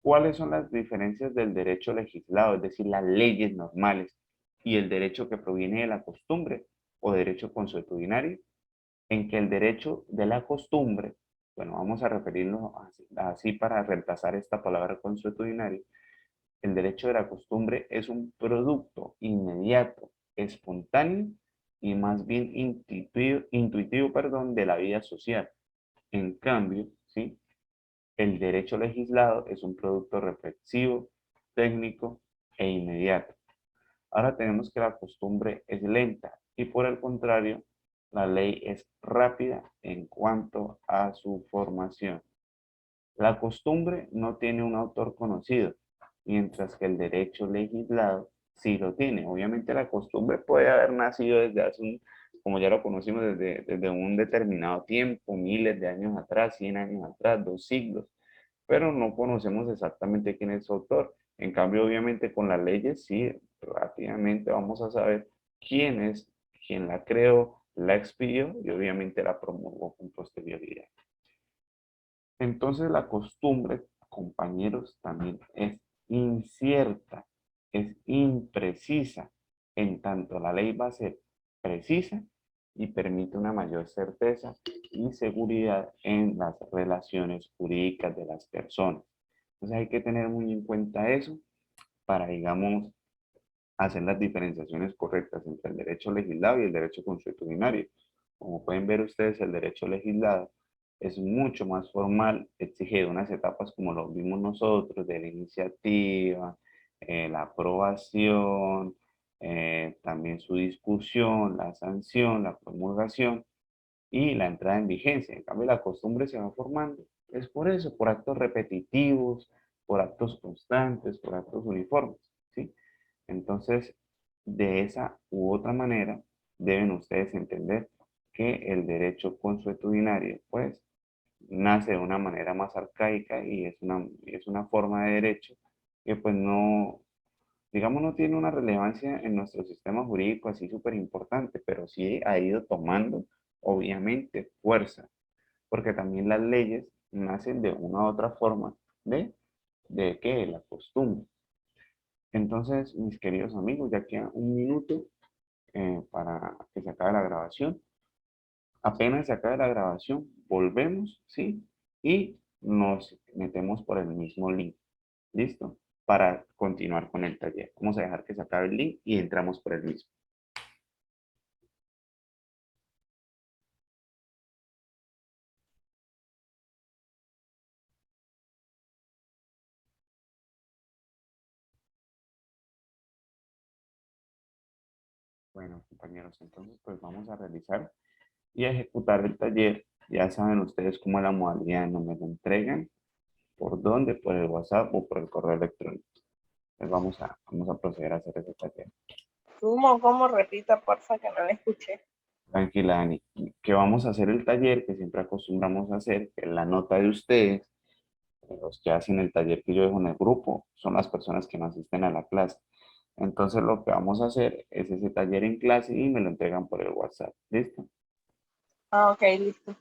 ¿Cuáles son las diferencias del derecho legislado, es decir, las leyes normales, y el derecho que proviene de la costumbre o derecho consuetudinario? En que el derecho de la costumbre, bueno, vamos a referirnos así para reemplazar esta palabra consuetudinario, el derecho de la costumbre es un producto inmediato, espontáneo y más bien intuitivo, perdón, de la vida social. En cambio, ¿sí? El derecho legislado es un producto reflexivo, técnico e inmediato. Ahora tenemos que la costumbre es lenta y por el contrario, la ley es rápida en cuanto a su formación. La costumbre no tiene un autor conocido, mientras que el derecho legislado sí lo tiene. Obviamente la costumbre puede haber nacido desde hace como ya lo conocimos, desde un determinado tiempo, miles de años atrás, 100 años atrás, 2 siglos, pero no conocemos exactamente quién es su autor. En cambio, obviamente con las leyes sí, rápidamente vamos a saber quién es, quién la creó, la expidió y obviamente la promulgó con posterioridad. Entonces la costumbre, compañeros, también es incierta, es imprecisa, en tanto la ley va a ser precisa y permite una mayor certeza y seguridad en las relaciones jurídicas de las personas. Entonces hay que tener muy en cuenta eso para, digamos, hacer las diferenciaciones correctas entre el derecho legislado y el derecho consuetudinario. Como pueden ver ustedes, el derecho legislado es mucho más formal, exige unas etapas como lo vimos nosotros, de la iniciativa, la aprobación, también su discusión, la sanción, la promulgación y la entrada en vigencia. En cambio, la costumbre se va formando. Es por eso, por actos repetitivos, por actos constantes, por actos uniformes. ¿Sí? Entonces, de esa u otra manera, deben ustedes entender que el derecho consuetudinario, pues, nace de una manera más arcaica y es una forma de derecho que, pues, no, digamos, no tiene una relevancia en nuestro sistema jurídico así súper importante, pero sí ha ido tomando, obviamente, fuerza, porque también las leyes nacen de una u otra forma de que la costumbre. Entonces, mis queridos amigos, ya queda un minuto para que se acabe la grabación. Apenas se acabe la grabación, volvemos, ¿sí? Y nos metemos por el mismo link. ¿Listo? Para continuar con el taller. Vamos a dejar que se acabe el link y entramos por el mismo. Bueno, compañeros, entonces pues vamos a realizar y a ejecutar el taller. Ya saben ustedes cómo es la modalidad, no me lo entregan, por dónde, por el WhatsApp o por el correo electrónico. Entonces vamos a proceder a hacer ese taller. ¿Cómo? Repita, porfa, que no la escuché. Tranquila, Dani, que vamos a hacer el taller que siempre acostumbramos a hacer, que es la nota de ustedes, los que hacen el taller que yo dejo en el grupo, son las personas que no asisten a la clase. Entonces lo que vamos a hacer es ese taller en clase y me lo entregan por el WhatsApp. ¿Listo? Ah, ok, listo.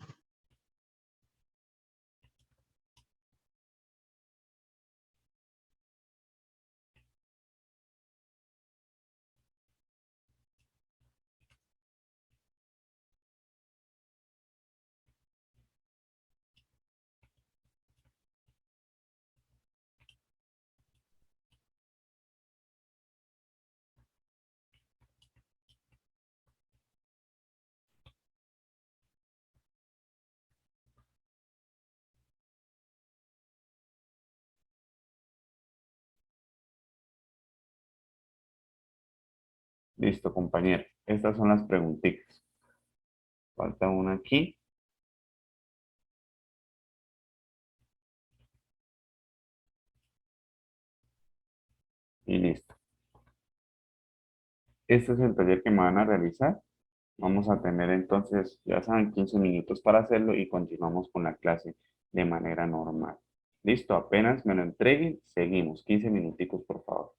Listo, compañero. Estas son las preguntitas. Falta una aquí y listo. Este es el taller que me van a realizar. Vamos a tener entonces, ya saben, 15 minutos para hacerlo y continuamos con la clase de manera normal. Listo, apenas me lo entreguen, seguimos. 15 minuticos, por favor.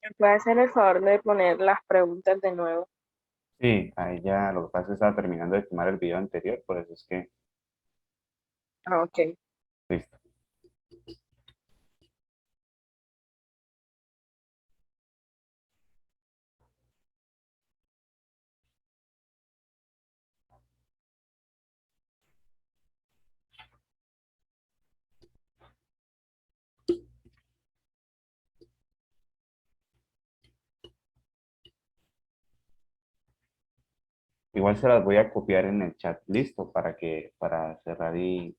¿Me puede hacer el favor de poner las preguntas de nuevo? Sí, ahí ya lo que pasa es que estaba terminando de filmar el video anterior, por eso es que, Ah, ok. listo. Igual se las voy a copiar en el chat, listo, para cerrar y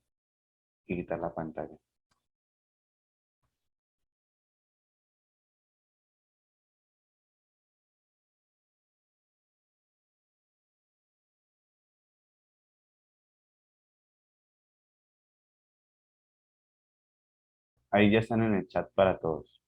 quitar la pantalla. Ahí ya están en el chat para todos.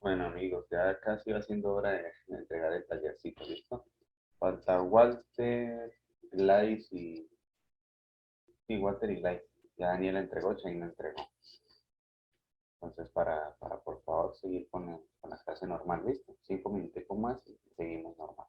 Bueno, amigos, ya casi va siendo hora de entregar el tallercito, ¿listo? Falta Walter, Gladys y Walter y Gladys. Ya Daniela entregó, Chaina entregó. Entonces, para por favor seguir con la clase normal, ¿listo? 5 minutos más y seguimos normal.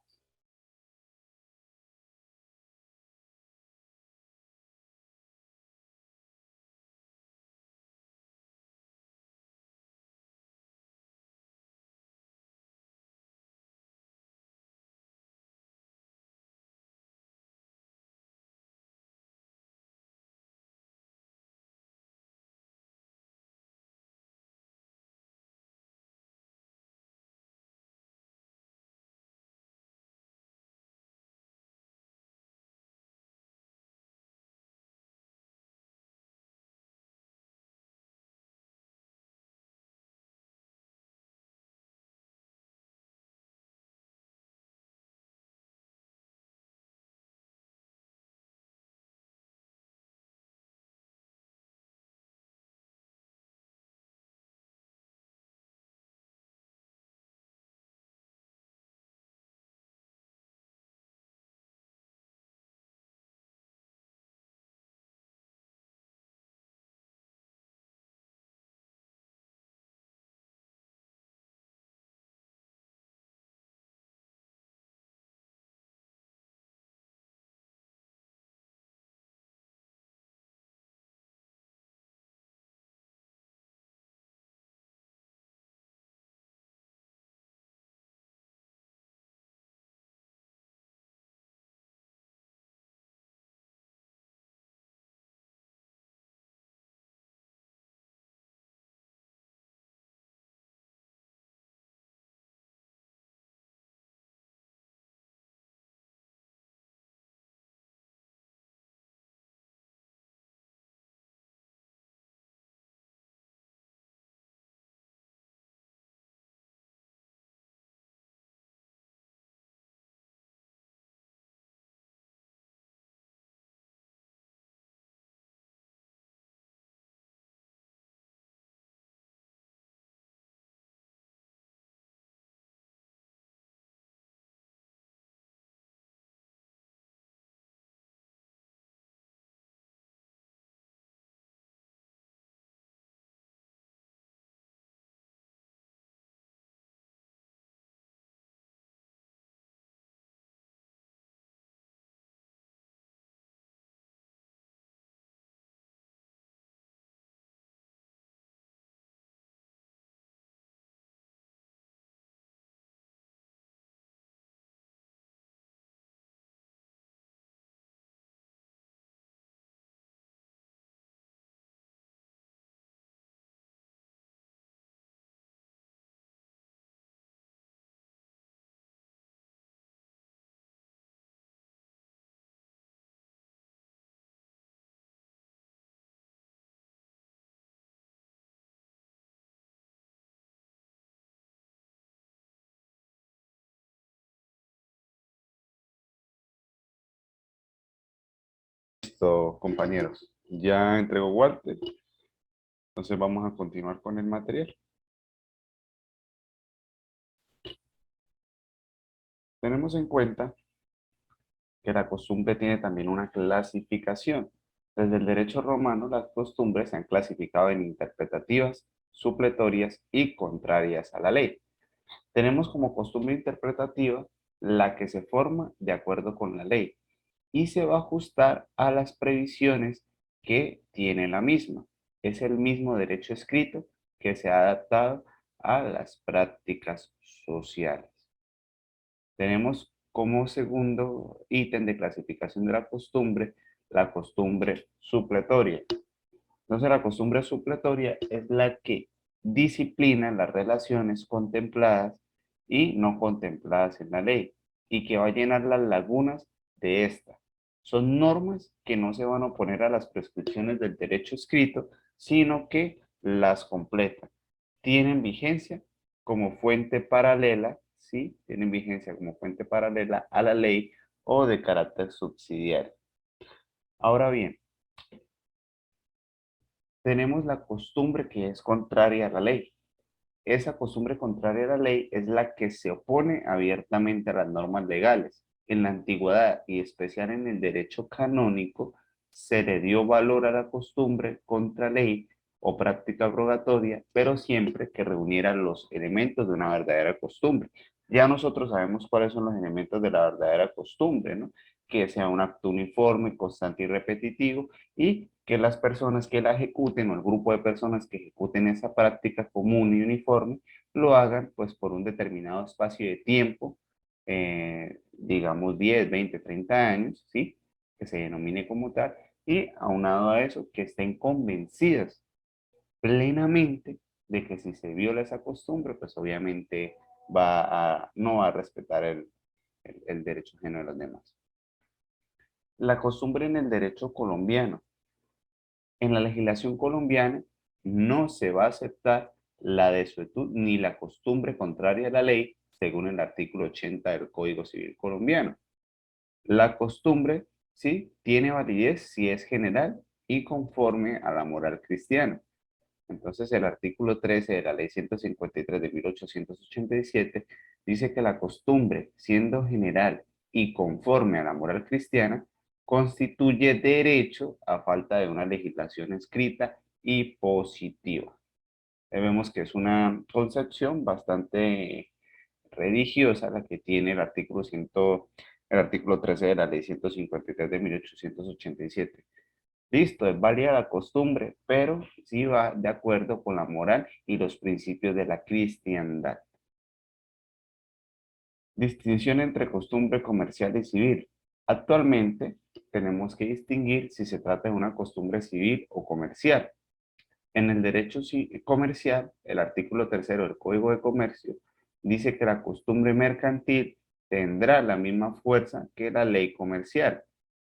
Listo, compañeros. Ya entregó Walter. Entonces vamos a continuar con el material. Tenemos en cuenta que la costumbre tiene también una clasificación. Desde el derecho romano, las costumbres se han clasificado en interpretativas, supletorias y contrarias a la ley. Tenemos como costumbre interpretativa la que se forma de acuerdo con la ley y se va a ajustar a las previsiones que tiene la misma. Es el mismo derecho escrito que se ha adaptado a las prácticas sociales. Tenemos como segundo ítem de clasificación de la costumbre supletoria. Entonces, la costumbre supletoria es la que disciplina las relaciones contempladas y no contempladas en la ley y que va a llenar las lagunas de esta. Son normas que no se van a oponer a las prescripciones del derecho escrito, sino que las completan. Tienen vigencia como fuente paralela, ¿sí? Tienen vigencia como fuente paralela a la ley o de carácter subsidiario. Ahora bien, tenemos la costumbre que es contraria a la ley. esa costumbre contraria a la ley es la que se opone abiertamente a las normas legales. En la antigüedad y especial en el derecho canónico, se le dio valor a la costumbre contra ley o práctica abrogatoria, pero siempre que reuniera los elementos de una verdadera costumbre. Ya nosotros sabemos cuáles son los elementos de la verdadera costumbre, ¿no? Que sea un acto uniforme, constante y repetitivo, y que las personas que la ejecuten o el grupo de personas que ejecuten esa práctica común y uniforme lo hagan pues por un determinado espacio de tiempo, digamos 10, 20, 30 años, ¿sí? Que se denomine como tal, y aunado a eso, que estén convencidas plenamente de que si se viola esa costumbre, pues obviamente no va a respetar el derecho ajeno de los demás. La costumbre en el derecho colombiano. En la legislación colombiana no se va a aceptar la desuetud ni la costumbre contraria a la ley, según el artículo 80 del Código Civil colombiano. La costumbre, sí, tiene validez si es general y conforme a la moral cristiana. Entonces, el artículo 13 de la ley 153 de 1887 dice que la costumbre, siendo general y conforme a la moral cristiana, constituye derecho a falta de una legislación escrita y positiva. Vemos que es una concepción bastante religiosa la que tiene el artículo 13 de la ley 153 de 1887. Listo, es válida la costumbre, pero sí va de acuerdo con la moral y los principios de la cristiandad. Distinción entre costumbre comercial y civil. Actualmente tenemos que distinguir si se trata de una costumbre civil o comercial. En el derecho comercial, el artículo 3 del Código de Comercio dice que la costumbre mercantil tendrá la misma fuerza que la ley comercial,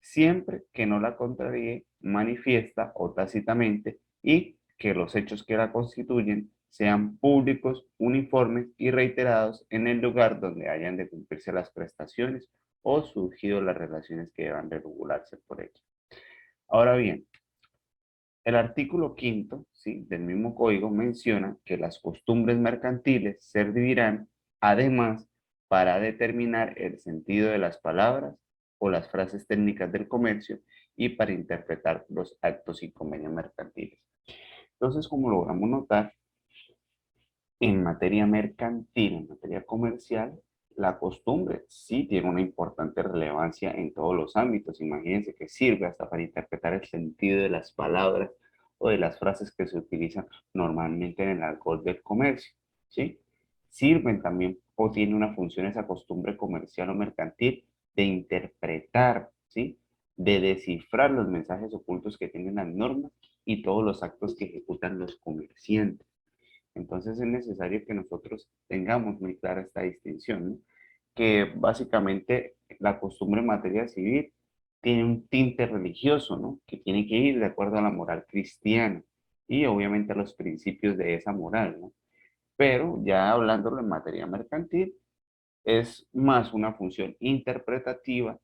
siempre que no la contraríe manifiesta o tácitamente y que los hechos que la constituyen sean públicos, uniformes y reiterados en el lugar donde hayan de cumplirse las prestaciones o surgido las relaciones que deban de regularse por ella. Ahora bien, el artículo quinto, ¿sí?, del mismo código menciona que las costumbres mercantiles servirán, además, para determinar el sentido de las palabras o las frases técnicas del comercio y para interpretar los actos y convenios mercantiles. Entonces, como logramos notar, en materia mercantil, en materia comercial, la costumbre sí tiene una importante relevancia en todos los ámbitos. Imagínense que sirve hasta para interpretar el sentido de las palabras o de las frases que se utilizan normalmente en el alcohol del comercio, ¿sí? Sirven también o tiene una función esa costumbre comercial o mercantil de interpretar, ¿sí? De descifrar los mensajes ocultos que tienen las normas y todos los actos que ejecutan los comerciantes. Entonces es necesario que nosotros tengamos muy clara esta distinción, ¿no? Que básicamente la costumbre en materia civil tiene un tinte religioso, ¿no? Que tiene que ir de acuerdo a la moral cristiana y obviamente a los principios de esa moral, ¿no? Pero ya hablándolo en materia mercantil, es más una función interpretativa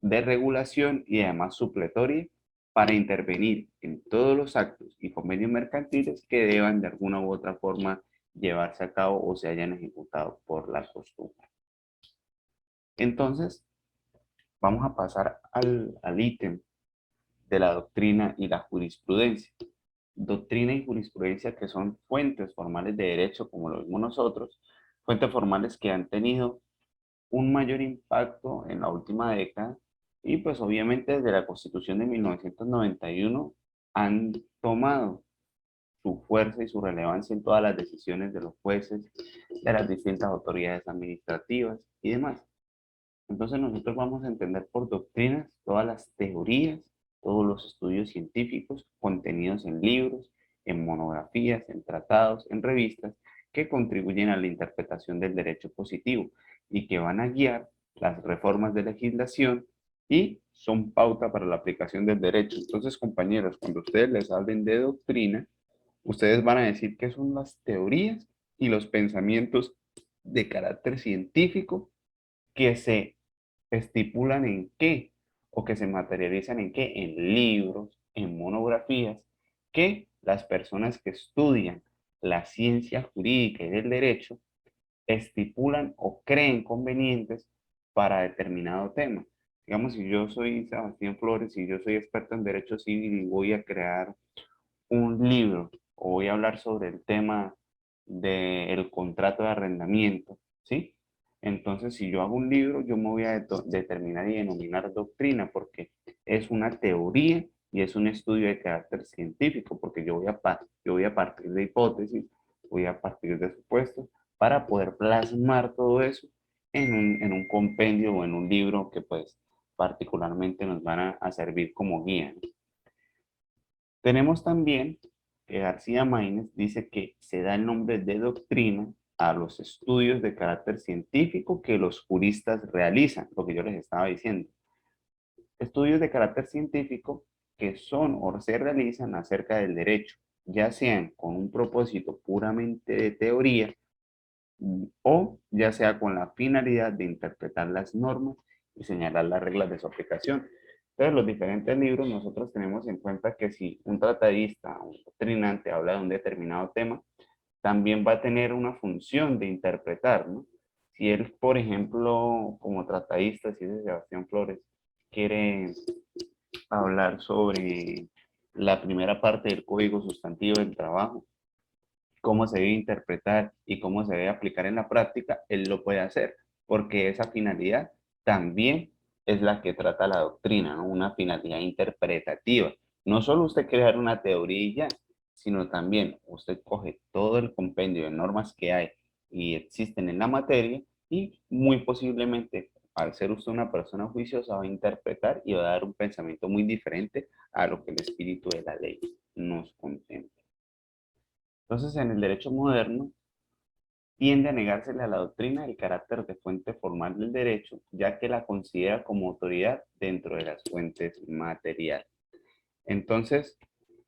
de regulación y además supletoria para intervenir en todos los actos y convenios mercantiles que deban de alguna u otra forma llevarse a cabo o se hayan ejecutado por la costumbre. Entonces, vamos a pasar al ítem de la doctrina y la jurisprudencia. Doctrina y jurisprudencia que son fuentes formales de derecho, como lo vimos nosotros, fuentes formales que han tenido un mayor impacto en la última década y pues obviamente desde la Constitución de 1991 han tomado su fuerza y su relevancia en todas las decisiones de los jueces, de las distintas autoridades administrativas y demás. Entonces nosotros vamos a entender por doctrinas todas las teorías, todos los estudios científicos contenidos en libros, en monografías, en tratados, en revistas, que contribuyen a la interpretación del derecho positivo y que van a guiar las reformas de legislación y son pauta para la aplicación del derecho. Entonces, compañeros, cuando ustedes les hablen de doctrina, ustedes van a decir qué son las teorías y los pensamientos de carácter científico que se estipulan en qué o que se materializan en qué, en libros, en monografías, que las personas que estudian la ciencia jurídica y del derecho estipulan o creen convenientes para determinado tema. Digamos, si yo soy Sebastián Flores y yo soy experto en derecho civil y voy a crear un libro o voy a hablar sobre el tema del contrato de arrendamiento, ¿sí? Entonces, si yo hago un libro, yo me voy a determinar y denominar doctrina porque es una teoría y es un estudio de carácter científico, porque yo voy a partir de hipótesis, voy a partir de supuestos para poder plasmar todo eso en un compendio o en un libro que pues particularmente nos van a servir como guía, ¿no? Tenemos también que García Maínez dice que se da el nombre de doctrina a los estudios de carácter científico que los juristas realizan, lo que yo les estaba diciendo. Estudios de carácter científico que son o se realizan acerca del derecho, ya sean con un propósito puramente de teoría o ya sea con la finalidad de interpretar las normas y señalar las reglas de su aplicación. Entonces, los diferentes libros nosotros tenemos en cuenta que si un tratadista, un doctrinante habla de un determinado tema, también va a tener una función de interpretar, ¿no? Si él, por ejemplo, como tratadista, si es de Sebastián Flores, quiere hablar sobre la primera parte del Código Sustantivo del Trabajo, cómo se debe interpretar y cómo se debe aplicar en la práctica, él lo puede hacer, porque esa finalidad también es la que trata la doctrina, ¿no? Una finalidad interpretativa. No solo usted crear una teoría, sino también usted coge todo el compendio de normas que hay y existen en la materia y muy posiblemente, al ser usted una persona juiciosa, va a interpretar y va a dar un pensamiento muy diferente a lo que el espíritu de la ley nos contempla. Entonces, en el derecho moderno, tiende a negársele a la doctrina el carácter de fuente formal del derecho, ya que la considera como autoridad dentro de las fuentes materiales. Entonces,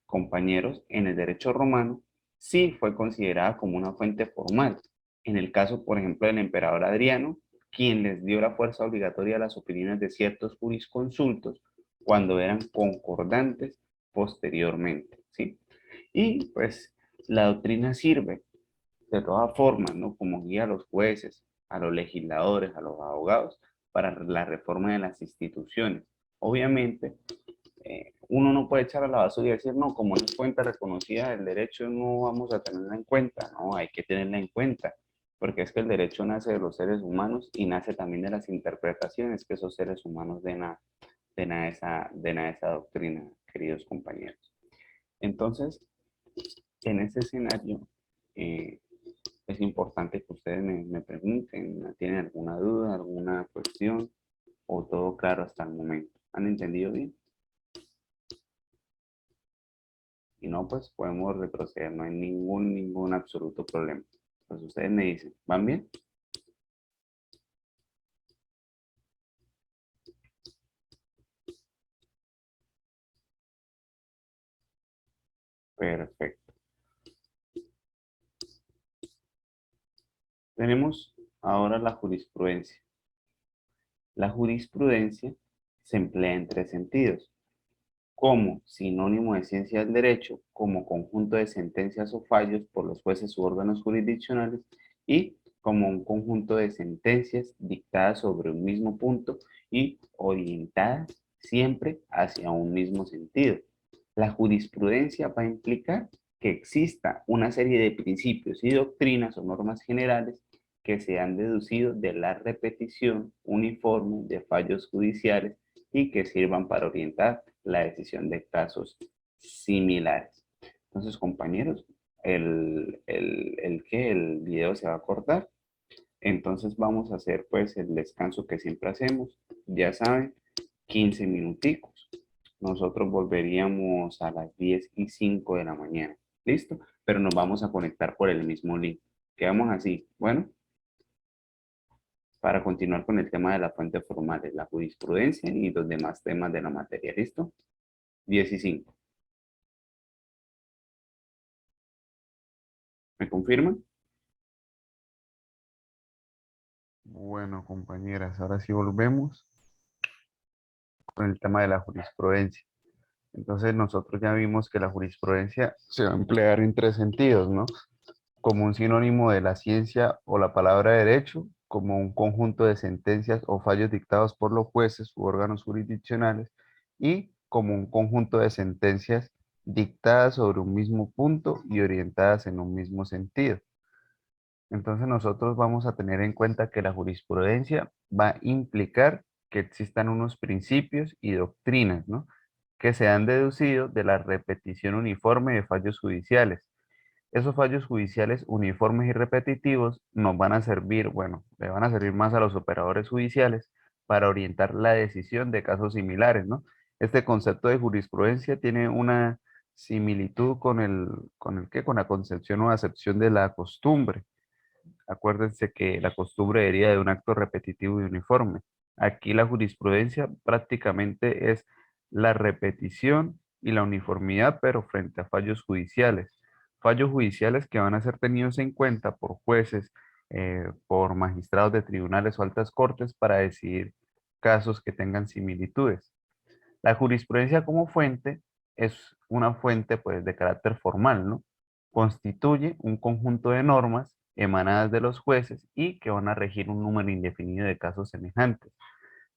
compañeros, en el derecho romano sí fue considerada como una fuente formal. En el caso, por ejemplo, del emperador Adriano, quien les dio la fuerza obligatoria a las opiniones de ciertos jurisconsultos cuando eran concordantes posteriormente, ¿sí? Y pues la doctrina sirve de todas formas, ¿no? Como guía a los jueces, a los legisladores, a los abogados, para la reforma de las instituciones. Obviamente, uno no puede echar a la basura y decir, no, como no es fuente reconocida del derecho, no vamos a tenerla en cuenta. No, hay que tenerla en cuenta, porque es que el derecho nace de los seres humanos y nace también de las interpretaciones que esos seres humanos den a esa doctrina, queridos compañeros. Entonces, en ese escenario, eh, es importante que ustedes me pregunten, ¿tienen alguna duda, alguna cuestión o todo claro hasta el momento? ¿Han entendido bien? Si no, pues podemos retroceder, no hay ningún absoluto problema. Pues ustedes me dicen, ¿van bien? Perfecto. Tenemos ahora la jurisprudencia. La jurisprudencia se emplea en tres sentidos: como sinónimo de ciencia del derecho, como conjunto de sentencias o fallos por los jueces u órganos jurisdiccionales y como un conjunto de sentencias dictadas sobre un mismo punto y orientadas siempre hacia un mismo sentido. La jurisprudencia va a implicar que exista una serie de principios y doctrinas o normas generales que se han deducido de la repetición uniforme de fallos judiciales y que sirvan para orientar la decisión de casos similares. Entonces, compañeros, el video se va a cortar. Entonces vamos a hacer pues el descanso que siempre hacemos. Ya saben, 15 minuticos. Nosotros volveríamos a las 10:05 de la mañana. ¿Listo? Pero nos vamos a conectar por el mismo link. Quedamos así. Bueno, para continuar con el tema de la fuente formal, la jurisprudencia y los demás temas de la materia. ¿Listo? 10:05. ¿Me confirman? Bueno, compañeras, ahora sí volvemos con el tema de la jurisprudencia. Entonces nosotros ya vimos que la jurisprudencia se va a emplear en tres sentidos, ¿no? como un sinónimo de la ciencia o la palabra derecho, como un conjunto de sentencias o fallos dictados por los jueces u órganos jurisdiccionales, y como un conjunto de sentencias dictadas sobre un mismo punto y orientadas en un mismo sentido. Entonces nosotros vamos a tener en cuenta que la jurisprudencia va a implicar que existan unos principios y doctrinas, ¿no?, que se han deducido de la repetición uniforme de fallos judiciales. Esos fallos judiciales uniformes y repetitivos nos van a servir, bueno, le van a servir más a los operadores judiciales para orientar la decisión de casos similares, ¿no? Este concepto de jurisprudencia tiene una similitud con la concepción o acepción de la costumbre. Acuérdense que la costumbre deriva de un acto repetitivo y uniforme. Aquí la jurisprudencia prácticamente es la repetición y la uniformidad, pero frente a fallos judiciales. Fallos judiciales que van a ser tenidos en cuenta por jueces, por magistrados de tribunales o altas cortes para decidir casos que tengan similitudes. La jurisprudencia como fuente es una fuente pues de carácter formal, ¿no? Constituye un conjunto de normas emanadas de los jueces y que van a regir un número indefinido de casos semejantes.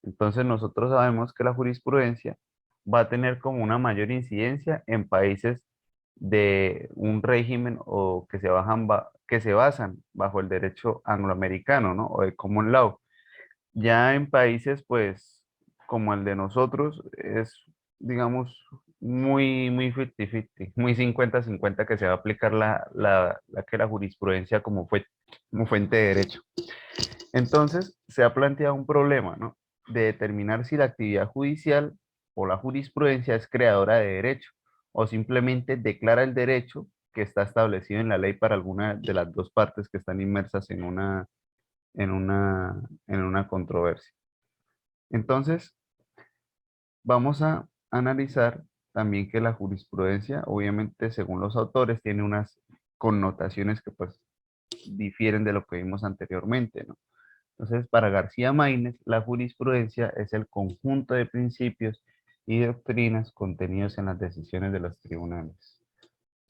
Entonces nosotros sabemos que la jurisprudencia va a tener como una mayor incidencia en países de un régimen o que se basan bajo el derecho angloamericano, ¿no?, o de common law. Ya en países, pues, como el de nosotros, es, digamos, muy 50-50, muy 50-50 que se va a aplicar la jurisprudencia como fuente de derecho. Entonces, se ha planteado un problema, ¿no?, de determinar si la actividad judicial o la jurisprudencia es creadora de derecho o simplemente declara el derecho que está establecido en la ley para alguna de las dos partes que están inmersas en una controversia. Entonces, vamos a analizar también que la jurisprudencia, obviamente, según los autores, tiene unas connotaciones que pues difieren de lo que vimos anteriormente, ¿no? Entonces, para García Maínez, la jurisprudencia es el conjunto de principios y doctrinas contenidos en las decisiones de los tribunales.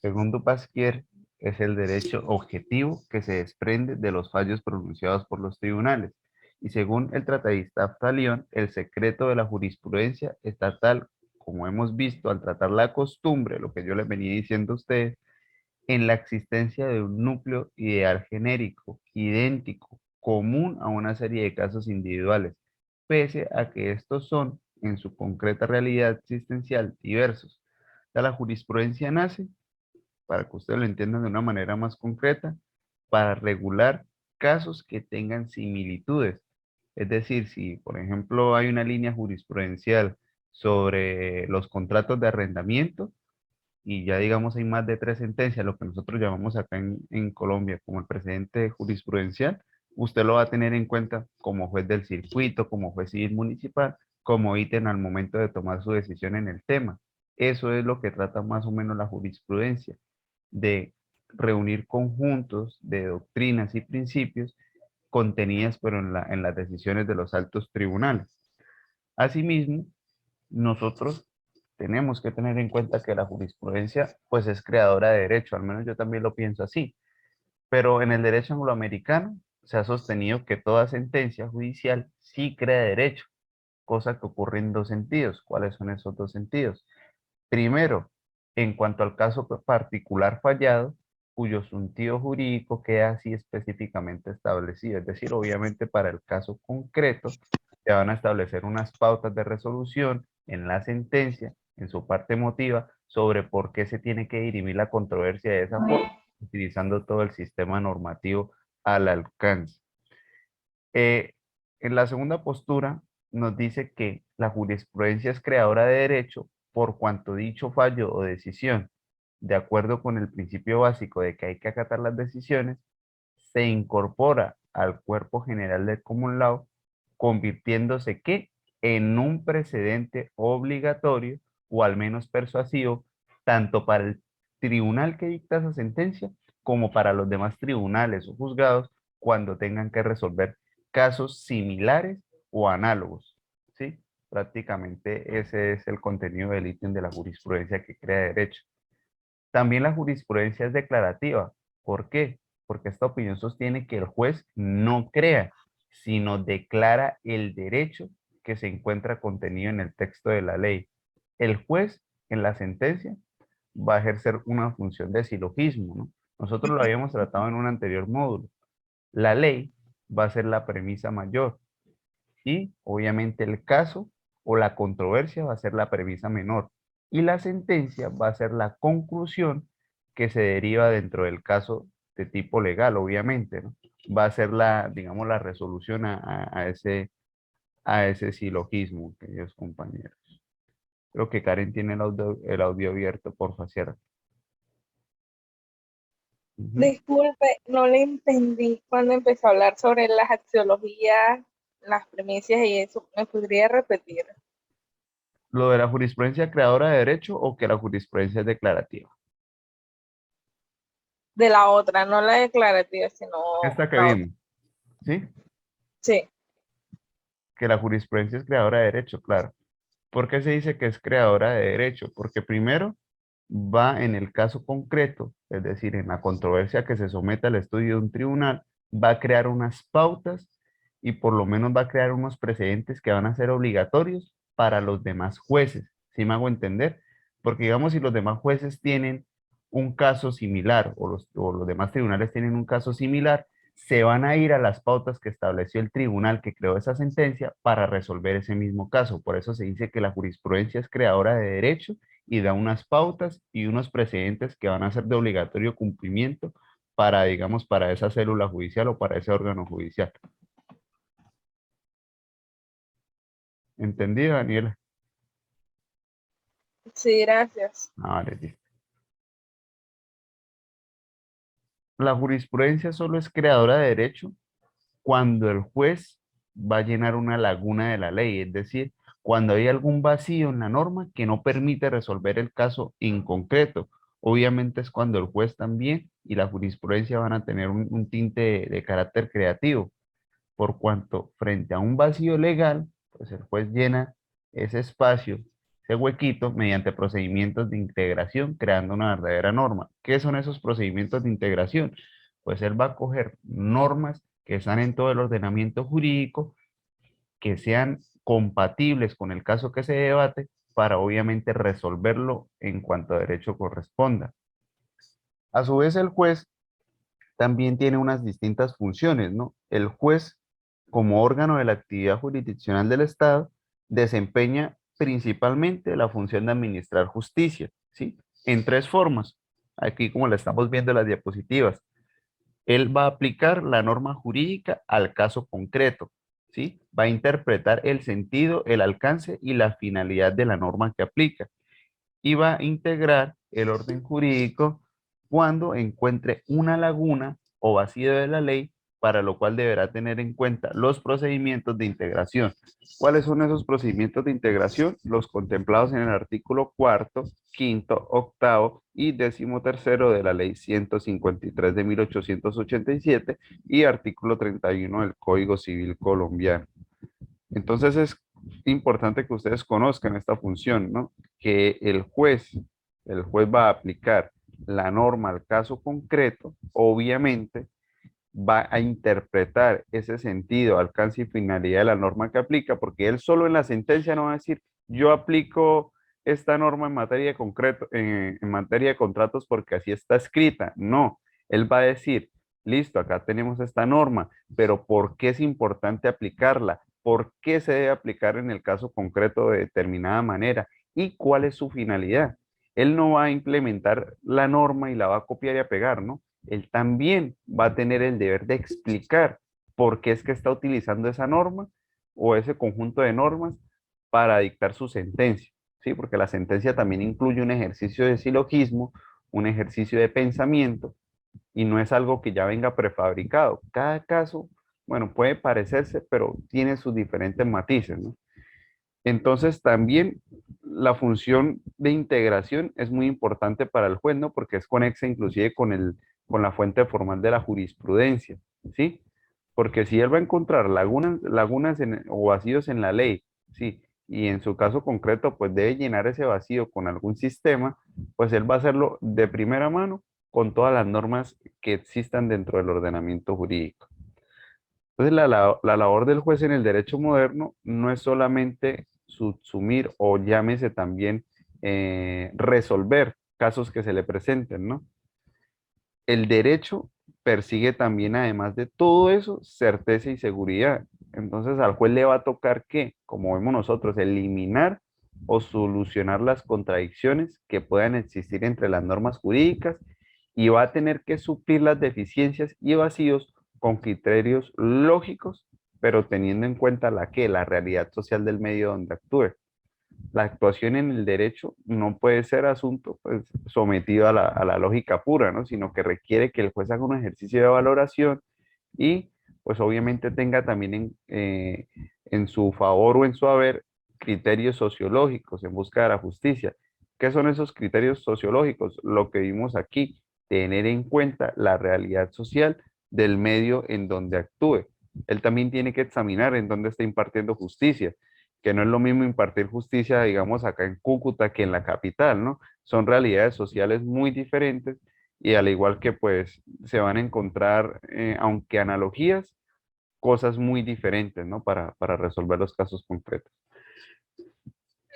Según Dupasquier, es el derecho objetivo que se desprende de los fallos pronunciados por los tribunales. Y según el tratadista Aftalión, el secreto de la jurisprudencia está tal, como hemos visto al tratar la costumbre, lo que yo les venía diciendo a ustedes, en la existencia de un núcleo ideal genérico, idéntico, común a una serie de casos individuales, pese a que estos son, en su concreta realidad existencial, diversos. O sea, la jurisprudencia nace, para que ustedes lo entiendan de una manera más concreta, para regular casos que tengan similitudes. Es decir, si por ejemplo hay una línea jurisprudencial sobre los contratos de arrendamiento y ya digamos hay más de 3 sentencias, lo que nosotros llamamos acá en Colombia como el precedente jurisprudencial, usted lo va a tener en cuenta como juez del circuito, como juez civil municipal, como ítem al momento de tomar su decisión en el tema. Eso es lo que trata más o menos la jurisprudencia, de reunir conjuntos de doctrinas y principios contenidas pero en las decisiones de los altos tribunales. Asimismo, nosotros tenemos que tener en cuenta que la jurisprudencia pues es creadora de derecho, al menos yo también lo pienso así, pero en el derecho angloamericano se ha sostenido que toda sentencia judicial sí crea derecho, cosa que ocurre en dos sentidos. ¿Cuáles son esos dos sentidos? Primero, en cuanto al caso particular fallado, cuyo sentido jurídico queda así específicamente establecido. Es decir, obviamente para el caso concreto se van a establecer unas pautas de resolución en la sentencia, en su parte emotiva, sobre por qué se tiene que dirimir la controversia de esa forma, utilizando todo el sistema normativo al alcance. Eh, en la segunda postura nos dice que la jurisprudencia es creadora de derecho por cuanto dicho fallo o decisión, de acuerdo con el principio básico de que hay que acatar las decisiones, se incorpora al cuerpo general del common law, convirtiéndose que en un precedente obligatorio o al menos persuasivo, tanto para el tribunal que dicta esa sentencia como para los demás tribunales o juzgados cuando tengan que resolver casos similares o análogos, ¿sí? Prácticamente ese es el contenido del ítem de la jurisprudencia que crea derecho. También la jurisprudencia es declarativa. ¿Por qué? porque esta opinión sostiene que el juez no crea, sino declara el derecho que se encuentra contenido en el texto de la ley. El juez, en la sentencia, va a ejercer una función de silogismo, ¿no? Nosotros lo habíamos tratado en un anterior módulo. La ley va a ser la premisa mayor y obviamente el caso o la controversia va a ser la premisa menor y la sentencia va a ser la conclusión que se deriva dentro del caso de tipo legal, obviamente, ¿no? Va a ser la, digamos, la resolución a ese silogismo, queridos compañeros. Creo que Karen tiene el audio abierto, por favor. Disculpe, no le entendí cuando empezó a hablar sobre las axiologías, las premisas y eso. ¿Me podría repetir? Lo de la jurisprudencia creadora de derecho o que la jurisprudencia es declarativa. De la otra, no la declarativa, sino Esta que la otra. vimos, ¿sí? Sí. Que la jurisprudencia es creadora de derecho, claro. ¿Por qué se dice que es creadora de derecho? Porque primero va en el caso concreto, es decir, en la controversia que se somete al estudio de un tribunal, va a crear unas pautas y por lo menos va a crear unos precedentes que van a ser obligatorios para los demás jueces. ¿Sí me hago entender? Porque digamos, si los demás jueces tienen un caso similar o los demás tribunales tienen un caso similar, se van a ir a las pautas que estableció el tribunal que creó esa sentencia para resolver ese mismo caso. Por eso se dice que la jurisprudencia es creadora de derecho y da unas pautas y unos precedentes que van a ser de obligatorio cumplimiento para, digamos, para esa célula judicial o para ese órgano judicial. ¿Entendido, Daniela? Sí, gracias. Vale, listo. La jurisprudencia solo es creadora de derecho cuando el juez va a llenar una laguna de la ley, es decir, cuando hay algún vacío en la norma que no permite resolver el caso en concreto. Obviamente es cuando el juez también y la jurisprudencia van a tener un tinte de carácter creativo, por cuanto frente a un vacío legal, pues el juez llena ese espacio, ese huequito, mediante procedimientos de integración, creando una verdadera norma. ¿Qué son esos procedimientos de integración? Pues él va a coger normas que están en todo el ordenamiento jurídico, que sean compatibles con el caso que se debate, para obviamente resolverlo en cuanto a derecho corresponda. A su vez, el juez también tiene unas distintas funciones, ¿no? El juez, como órgano de la actividad jurisdiccional del Estado, desempeña principalmente la función de administrar justicia, ¿sí? En tres formas, aquí como la estamos viendo en las diapositivas. Él va a aplicar la norma jurídica al caso concreto, ¿sí? Va a interpretar el sentido, el alcance y la finalidad de la norma que aplica y va a integrar el orden jurídico cuando encuentre una laguna o vacío de la ley, para lo cual deberá tener en cuenta los procedimientos de integración. ¿Cuáles son esos procedimientos de integración? Los contemplados en el artículo cuarto, quinto, octavo y décimo tercero de la ley 153 de 1887 y artículo 31 del Código Civil colombiano. Entonces es importante que ustedes conozcan esta función, ¿no? Que el juez va a aplicar la norma al caso concreto, obviamente va a interpretar ese sentido, alcance y finalidad de la norma que aplica, porque él solo en la sentencia no va a decir, yo aplico esta norma en materia de concreto, en materia de contratos porque así está escrita. No, él va a decir, listo, acá tenemos esta norma, pero ¿por qué es importante aplicarla? ¿Por qué se debe aplicar en el caso concreto de determinada manera? ¿Y cuál es su finalidad? Él no va a implementar la norma y la va a copiar y a pegar, ¿no? Él también va a tener el deber de explicar por qué es que está utilizando esa norma o ese conjunto de normas para dictar su sentencia, ¿sí? Porque la sentencia también incluye un ejercicio de silogismo, un ejercicio de pensamiento, y no es algo que ya venga prefabricado. Cada caso, bueno, puede parecerse, pero tiene sus diferentes matices, ¿no? Entonces también la función de integración es muy importante para el juez, ¿no? Porque es conexa inclusive con la fuente formal de la jurisprudencia, ¿sí? Porque si él va a encontrar o vacíos en la ley, ¿sí? Y en su caso concreto, pues debe llenar ese vacío con algún sistema, pues él va a hacerlo de primera mano con todas las normas que existan dentro del ordenamiento jurídico. Entonces, la labor del juez en el derecho moderno no es solamente subsumir o llámese también resolver casos que se le presenten, ¿no? El derecho persigue también, además de todo eso, certeza y seguridad. Entonces, al juez le va a tocar que, como vemos nosotros, eliminar o solucionar las contradicciones que puedan existir entre las normas jurídicas y va a tener que suplir las deficiencias y vacíos con criterios lógicos, pero teniendo en cuenta la realidad social del medio donde actúe. La actuación en el derecho no puede ser asunto pues, sometido a la lógica pura, ¿no? Sino que requiere que el juez haga un ejercicio de valoración y pues obviamente tenga también en su favor o en su haber criterios sociológicos en busca de la justicia. ¿Qué son esos criterios sociológicos? Lo que vimos aquí, tener en cuenta la realidad social del medio en donde actúe. Él también tiene que examinar en dónde está impartiendo justicia, que no es lo mismo impartir justicia, digamos, acá en Cúcuta que en la capital, ¿no? Son realidades sociales muy diferentes y al igual que pues se van a encontrar, aunque analogías, cosas muy diferentes, ¿no? Para resolver los casos concretos.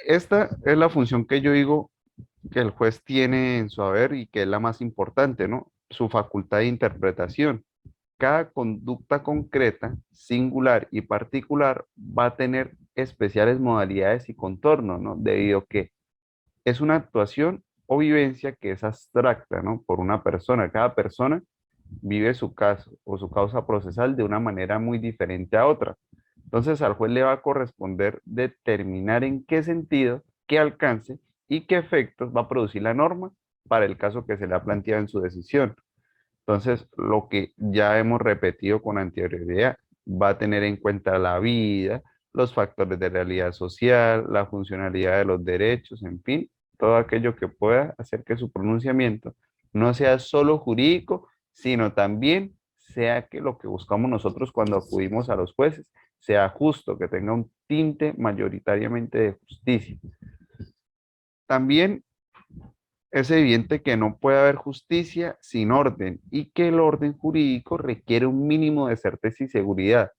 Esta es la función que yo digo que el juez tiene en su haber y que es la más importante, ¿no? Su facultad de interpretación. Cada conducta concreta, singular y particular va a tener especiales modalidades y contornos, ¿no? Debido a que es una actuación o vivencia que es abstracta, ¿no? Por una persona. Cada persona vive su caso o su causa procesal de una manera muy diferente a otra. Entonces al juez le va a corresponder determinar en qué sentido, qué alcance y qué efectos va a producir la norma para el caso que se le ha planteado en su decisión. Entonces, lo que ya hemos repetido con anterioridad, va a tener en cuenta la vida, los factores de realidad social, la funcionalidad de los derechos, en fin, todo aquello que pueda hacer que su pronunciamiento no sea solo jurídico, sino también sea que lo que buscamos nosotros cuando acudimos a los jueces sea justo, que tenga un tinte mayoritariamente de justicia. También es evidente que no puede haber justicia sin orden y que el orden jurídico requiere un mínimo de certeza y seguridad.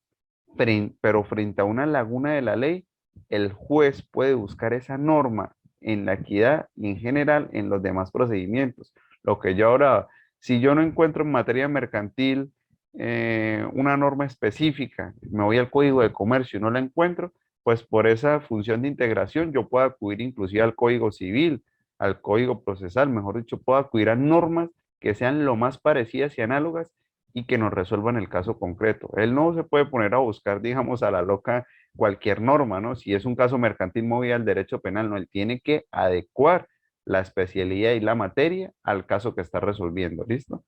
Pero frente a una laguna de la ley, el juez puede buscar esa norma en la equidad y en general en los demás procedimientos. Lo que yo ahora, si yo no encuentro en materia mercantil una norma específica, me voy al Código de Comercio y no la encuentro, pues por esa función de integración yo puedo acudir inclusive al Código Civil, al Código Procesal, mejor dicho, puedo acudir a normas que sean lo más parecidas y análogas y que nos resuelvan el caso concreto. Él no se puede poner a buscar, digamos, a la loca cualquier norma, ¿no? Si es un caso mercantil móvil al derecho penal, no, él tiene que adecuar la especialidad y la materia al caso que está resolviendo, ¿listo?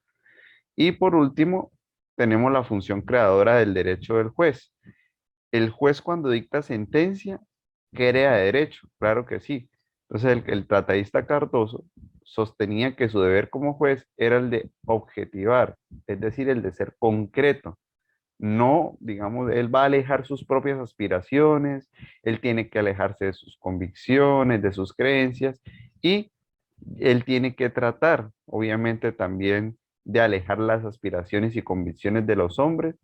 Y por último, tenemos la función creadora del derecho del juez. El juez cuando dicta sentencia crea derecho, claro que sí. Entonces el tratadista Cardoso sostenía que su deber como juez era el de objetivar, es decir, el de ser concreto. No, digamos, él va a alejar sus propias aspiraciones, él tiene que alejarse de sus convicciones, de sus creencias y él tiene que tratar, obviamente, también de alejar las aspiraciones y convicciones de los hombres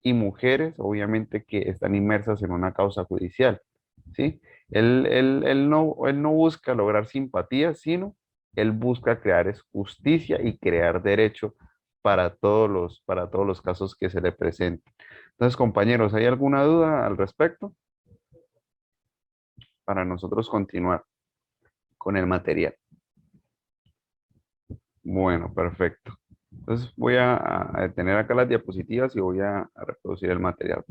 y mujeres, obviamente, que están inmersas en una causa judicial, ¿sí? Él no busca lograr simpatía, sino él busca crear es justicia y crear derecho para todos los casos que se le presenten. Entonces, compañeros, ¿hay alguna duda al respecto? Para nosotros continuar con el material. Bueno, perfecto. Entonces voy a detener acá las diapositivas y voy a reproducir el material.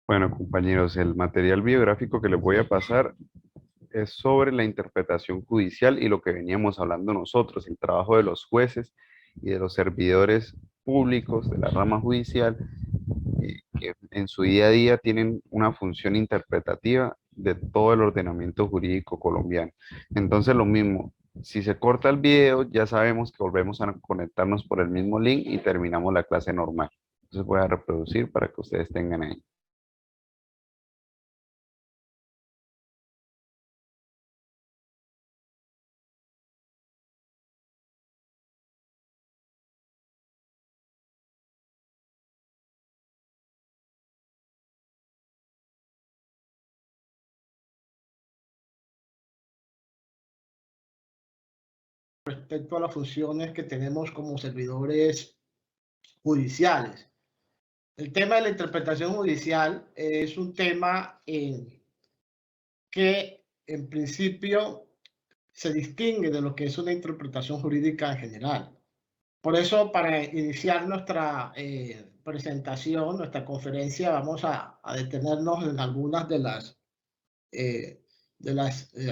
Bueno, compañeros, el material biográfico que les voy a pasar es sobre la interpretación judicial y lo que veníamos hablando nosotros, el trabajo de los jueces y de los servidores públicos de la rama judicial, que en su día a día tienen una función interpretativa de todo el ordenamiento jurídico colombiano. Entonces, lo mismo, si se corta el video, ya sabemos que volvemos a conectarnos por el mismo link y terminamos la clase normal. Entonces voy a reproducir para que ustedes tengan ahí. Respecto a las funciones que tenemos como servidores judiciales. El tema de la interpretación judicial es un tema que en principio se distingue de lo que es una interpretación jurídica en general. Por eso, para iniciar nuestra presentación, nuestra conferencia, vamos a detenernos en algunas de las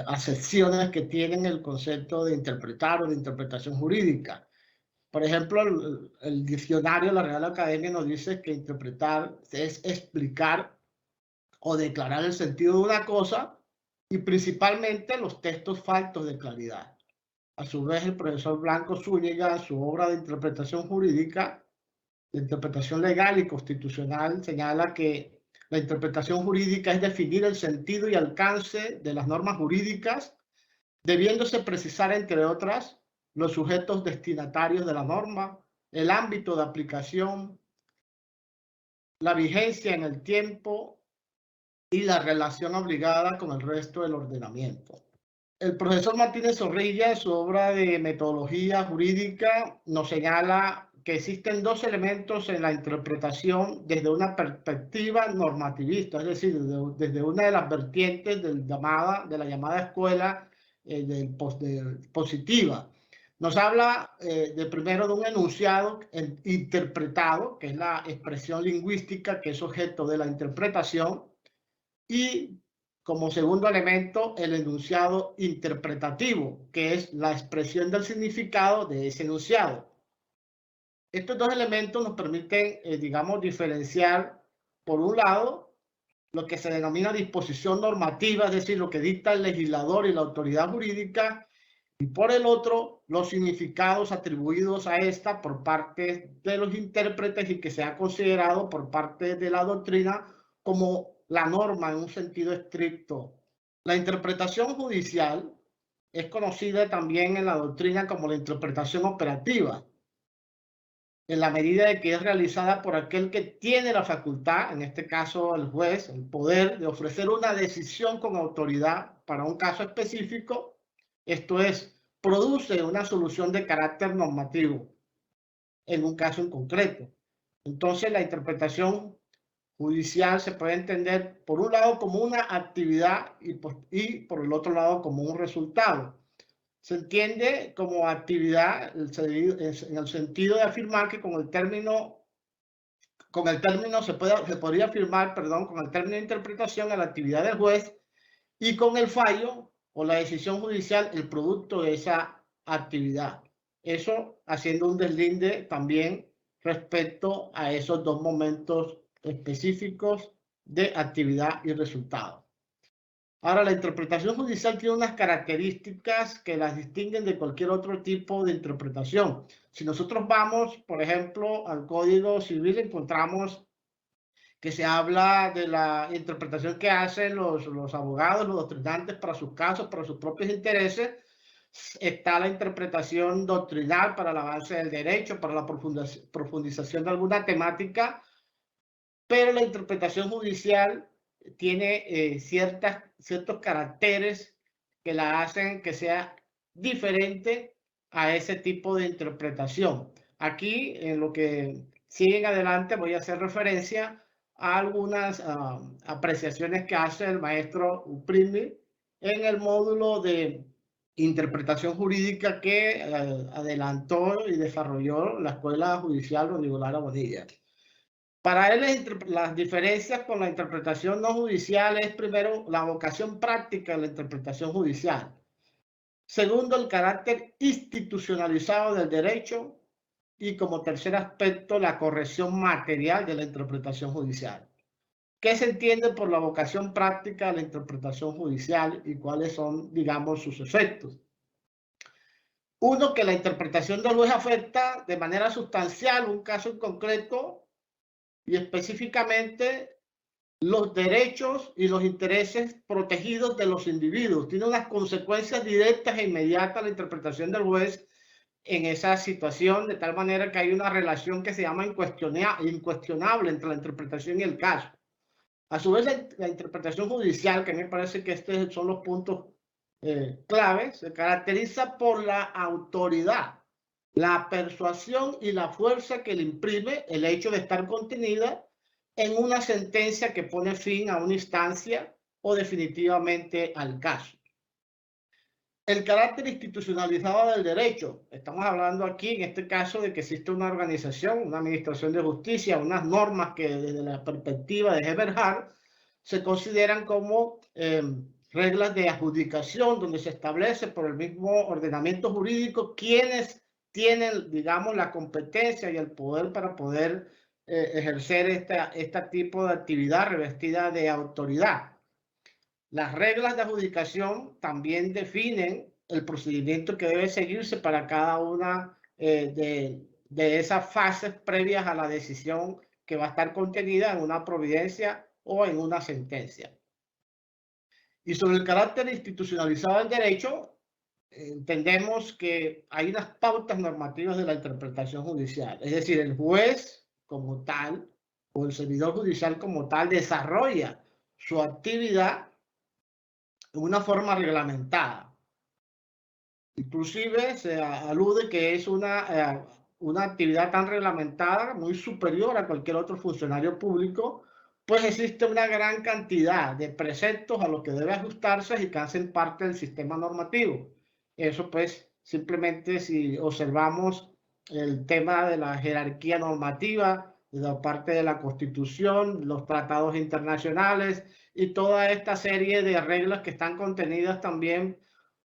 acepciones que tienen el concepto de interpretar o de interpretación jurídica. Por ejemplo, el diccionario de la Real Academia nos dice que interpretar es explicar o declarar el sentido de una cosa y principalmente los textos faltos de claridad. A su vez, el profesor Blanco Zúñiga, en su obra de interpretación jurídica, de interpretación legal y constitucional, señala que la interpretación jurídica es definir el sentido y alcance de las normas jurídicas, debiéndose precisar, entre otras, los sujetos destinatarios de la norma, el ámbito de aplicación, la vigencia en el tiempo y la relación obligada con el resto del ordenamiento. El profesor Martínez Zorrilla, en su obra de metodología jurídica, nos señala que existen dos elementos en la interpretación desde una perspectiva normativista, es decir, desde una de las vertientes de la llamada escuela positiva. Nos habla de primero de un enunciado interpretado, que es la expresión lingüística que es objeto de la interpretación, y como segundo elemento, el enunciado interpretativo, que es la expresión del significado de ese enunciado. Estos dos elementos nos permiten, digamos, diferenciar, por un lado, lo que se denomina disposición normativa, es decir, lo que dicta el legislador y la autoridad jurídica, y por el otro, los significados atribuidos a esta por parte de los intérpretes y que se ha considerado por parte de la doctrina como la norma en un sentido estricto. La interpretación judicial es conocida también en la doctrina como la interpretación operativa, en la medida de que es realizada por aquel que tiene la facultad, en este caso el juez, el poder de ofrecer una decisión con autoridad para un caso específico, esto es, produce una solución de carácter normativo en un caso en concreto. Entonces, la interpretación judicial se puede entender por un lado como una actividad y por el otro lado como un resultado. Se entiende como actividad en el sentido de afirmar que con el término se podría afirmar, perdón, con el término de interpretación a la actividad del juez y con el fallo o la decisión judicial el producto de esa actividad. Eso haciendo un deslinde también respecto a esos dos momentos específicos de actividad y resultado. Ahora, la interpretación judicial tiene unas características que las distinguen de cualquier otro tipo de interpretación. Si nosotros vamos, por ejemplo, al Código Civil, encontramos que se habla de la interpretación que hacen los abogados, los doctrinantes para sus casos, para sus propios intereses. Está la interpretación doctrinal para el avance del derecho, para la profundización de alguna temática, pero la interpretación judicial tiene ciertos caracteres que la hacen que sea diferente a ese tipo de interpretación. Aquí, en lo que sigue en adelante, voy a hacer referencia a algunas apreciaciones que hace el maestro Uprimi en el módulo de interpretación jurídica que adelantó y desarrolló la Escuela Judicial Rodrigo Lara Bonilla. Para él las diferencias con la interpretación no judicial es primero la vocación práctica de la interpretación judicial. Segundo, el carácter institucionalizado del derecho. Y como tercer aspecto, la corrección material de la interpretación judicial. ¿Qué se entiende por la vocación práctica de la interpretación judicial y cuáles son, digamos, sus efectos? Uno, que la interpretación del juez afecta de manera sustancial un caso en concreto y específicamente los derechos y los intereses protegidos de los individuos. Tiene unas consecuencias directas e inmediatas la interpretación del juez en esa situación, de tal manera que hay una relación que se llama incuestionable entre la interpretación y el caso. A su vez, la interpretación judicial, que a mí me parece que estos son los puntos claves, se caracteriza por la autoridad, la persuasión y la fuerza que le imprime el hecho de estar contenida en una sentencia que pone fin a una instancia o definitivamente al caso. El carácter institucionalizado del derecho. Estamos hablando aquí, en este caso, de que existe una organización, una administración de justicia, unas normas que desde la perspectiva de Eberhard se consideran como reglas de adjudicación, donde se establece por el mismo ordenamiento jurídico quiénes tienen, digamos, la competencia y el poder para poder ejercer este tipo de actividad revestida de autoridad. Las reglas de adjudicación también definen el procedimiento que debe seguirse para cada una de esas fases previas a la decisión que va a estar contenida en una providencia o en una sentencia. Y sobre el carácter institucionalizado del derecho, entendemos que hay unas pautas normativas de la interpretación judicial. Es decir, el juez como tal o el servidor judicial como tal desarrolla su actividad de una forma reglamentada. Inclusive se alude que es una actividad tan reglamentada, muy superior a cualquier otro funcionario público, pues existe una gran cantidad de preceptos a los que debe ajustarse y que hacen parte del sistema normativo. Eso pues simplemente si observamos el tema de la jerarquía normativa, de la parte de la Constitución, los tratados internacionales y toda esta serie de reglas que están contenidas también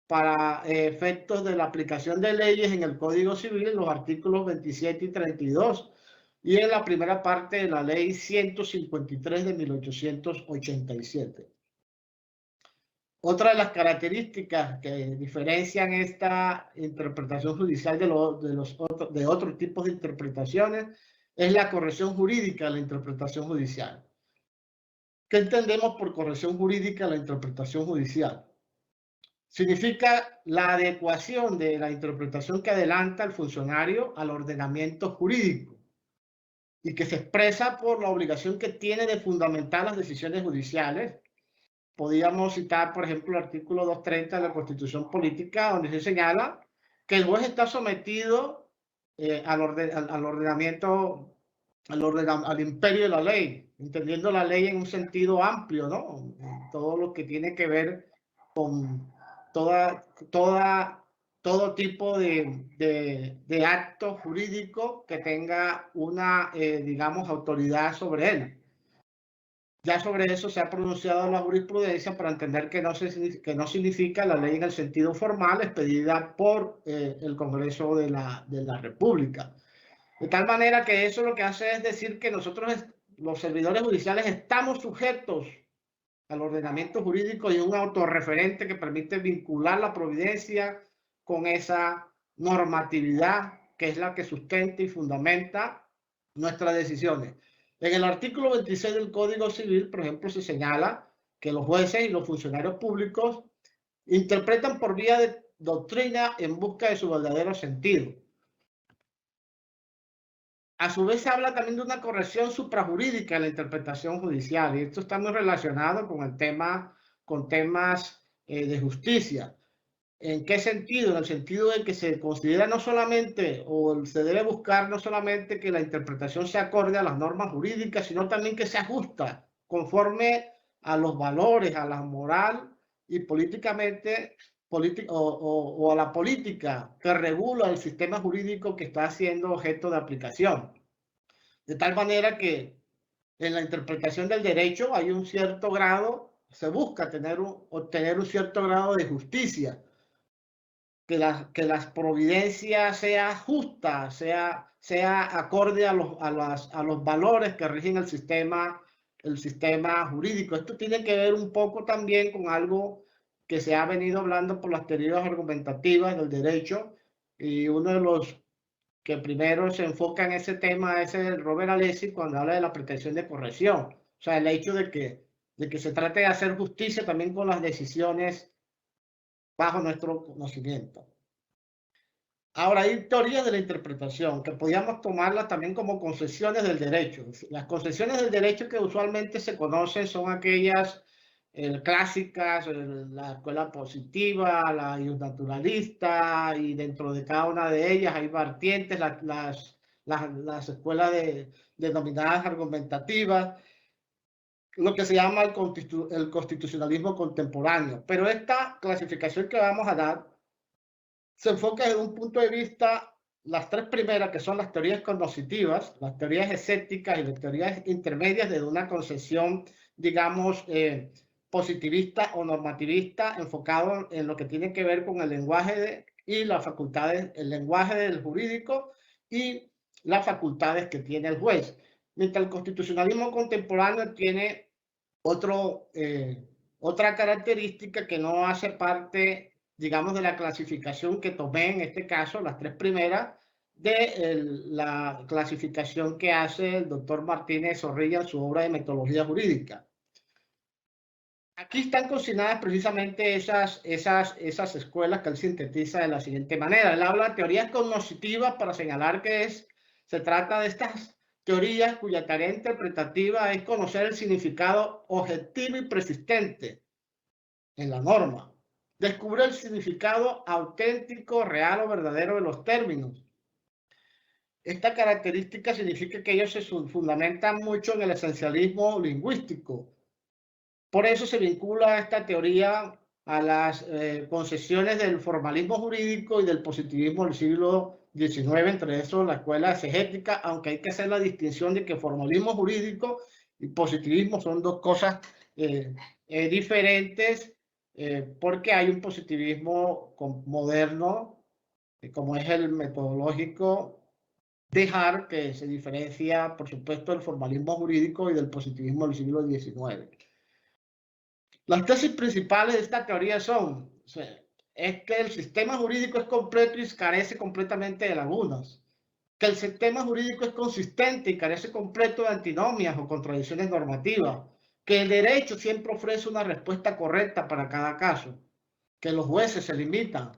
para efectos de la aplicación de leyes en el Código Civil, en los artículos 27 y 32, y en la primera parte de la Ley 153 de 1887. Otra de las características que diferencian esta interpretación judicial de otros tipos de interpretaciones es la corrección jurídica de la interpretación judicial. ¿Qué entendemos por corrección jurídica de la interpretación judicial? Significa la adecuación de la interpretación que adelanta el funcionario al ordenamiento jurídico y que se expresa por la obligación que tiene de fundamentar las decisiones judiciales. Podríamos citar, por ejemplo, el artículo 230 de la Constitución Política, donde se señala que el juez está sometido al imperio de la ley, entendiendo la ley en un sentido amplio, ¿no? Todo lo que tiene que ver con todo tipo de acto jurídico que tenga una, digamos, autoridad sobre él. Ya sobre eso se ha pronunciado la jurisprudencia para entender que no significa la ley en el sentido formal expedida por el Congreso de la República. De tal manera que eso lo que hace es decir que nosotros, los servidores judiciales, estamos sujetos al ordenamiento jurídico y un autorreferente que permite vincular la providencia con esa normatividad que es la que sustenta y fundamenta nuestras decisiones. En el artículo 26 del Código Civil, por ejemplo, se señala que los jueces y los funcionarios públicos interpretan por vía de doctrina en busca de su verdadero sentido. A su vez se habla también de una corrección suprajurídica en la interpretación judicial, y esto está muy relacionado con temas de justicia. ¿En qué sentido? En el sentido de que se considera no solamente, o se debe buscar no solamente que la interpretación se acorde a las normas jurídicas, sino también que se ajusta conforme a los valores, a la moral y políticamente, o a la política que regula el sistema jurídico que está siendo objeto de aplicación. De tal manera que en la interpretación del derecho hay un cierto grado, se busca obtener un cierto grado de justicia, que las providencias sea justa, sea acorde a los valores que rigen el sistema jurídico. Esto tiene que ver un poco también con algo que se ha venido hablando por las teorías argumentativas del derecho, y uno de los que primero se enfoca en ese tema es el Robert Alesi cuando habla de la pretensión de corrección. O sea, el hecho de que se trate de hacer justicia también con las decisiones bajo nuestro conocimiento. Ahora, hay teorías de la interpretación que podríamos tomarlas también como concesiones del derecho. Las concesiones del derecho que usualmente se conocen son aquellas clásicas, la escuela positiva, la naturalista, y dentro de cada una de ellas hay vertientes, las escuelas denominadas argumentativas, lo que se llama el constitucionalismo contemporáneo. Pero esta clasificación que vamos a dar se enfoca desde un punto de vista, las tres primeras, que son las teorías cognitivas, las teorías escépticas y las teorías intermedias, de una concepción, digamos, positivista o normativista, enfocado en lo que tiene que ver con el lenguaje y las facultades, el lenguaje del jurídico y las facultades que tiene el juez. Mientras el constitucionalismo contemporáneo tiene otra característica que no hace parte, digamos, de la clasificación que tomé en este caso, las tres primeras, de la clasificación que hace el doctor Martínez Zorrilla en su obra de metodología jurídica. Aquí están consignadas precisamente esas escuelas que él sintetiza de la siguiente manera. Él habla de teorías cognitivas para señalar que se trata de estas teorías cuya tarea interpretativa es conocer el significado objetivo y persistente en la norma. Descubre el significado auténtico, real o verdadero de los términos. Esta característica significa que ellos se fundamentan mucho en el esencialismo lingüístico. Por eso se vincula esta teoría a las concesiones del formalismo jurídico y del positivismo del siglo XIX, entre eso la escuela exegética, aunque hay que hacer la distinción de que formalismo jurídico y positivismo son dos cosas diferentes, porque hay un positivismo moderno, como es el metodológico de Hart, que se diferencia, por supuesto, del formalismo jurídico y del positivismo del siglo XIX. Las tesis principales de esta teoría es que el sistema jurídico es completo y carece completamente de lagunas, que el sistema jurídico es consistente y carece completo de antinomias o contradicciones normativas, que el derecho siempre ofrece una respuesta correcta para cada caso, que los jueces se limitan,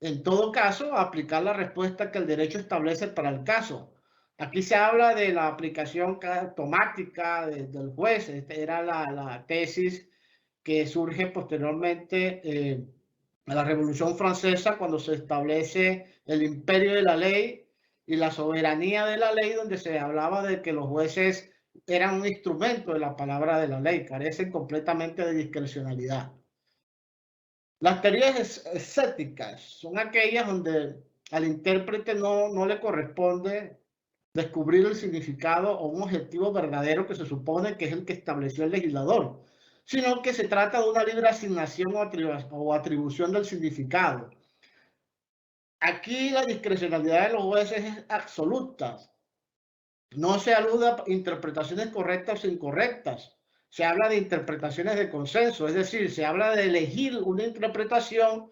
en todo caso, a aplicar la respuesta que el derecho establece para el caso. Aquí se habla de la aplicación automática del juez. Esta era la tesis que surge posteriormente a la Revolución Francesa, cuando se establece el imperio de la ley y la soberanía de la ley, donde se hablaba de que los jueces eran un instrumento de la palabra de la ley, carecen completamente de discrecionalidad. Las teorías escépticas son aquellas donde al intérprete no le corresponde descubrir el significado o un objetivo verdadero que se supone que es el que estableció el legislador, sino que se trata de una libre asignación o atribución del significado. Aquí la discrecionalidad de los jueces es absoluta. No se alude a interpretaciones correctas o incorrectas. Se habla de interpretaciones de consenso, es decir, se habla de elegir una interpretación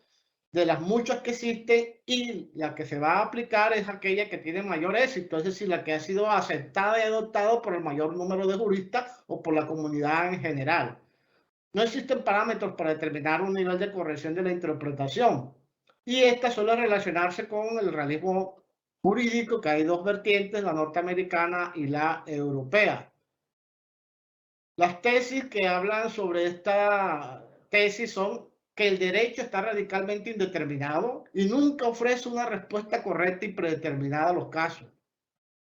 de las muchas que existen, y la que se va a aplicar es aquella que tiene mayor éxito, es decir, la que ha sido aceptada y adoptada por el mayor número de juristas o por la comunidad en general. No existen parámetros para determinar un nivel de corrección de la interpretación, y esta suele relacionarse con el realismo jurídico, que hay dos vertientes, la norteamericana y la europea. Las tesis que hablan sobre esta tesis son que el derecho está radicalmente indeterminado y nunca ofrece una respuesta correcta y predeterminada a los casos.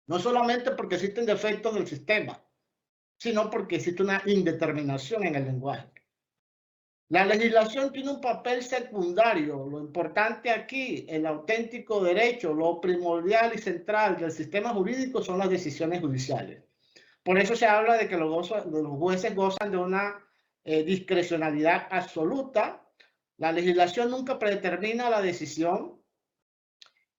No solamente porque existen defectos del sistema, sino porque existe una indeterminación en el lenguaje. La legislación tiene un papel secundario. Lo importante aquí, el auténtico derecho, lo primordial y central del sistema jurídico son las decisiones judiciales. Por eso se habla de que los jueces gozan de una discrecionalidad absoluta. La legislación nunca predetermina la decisión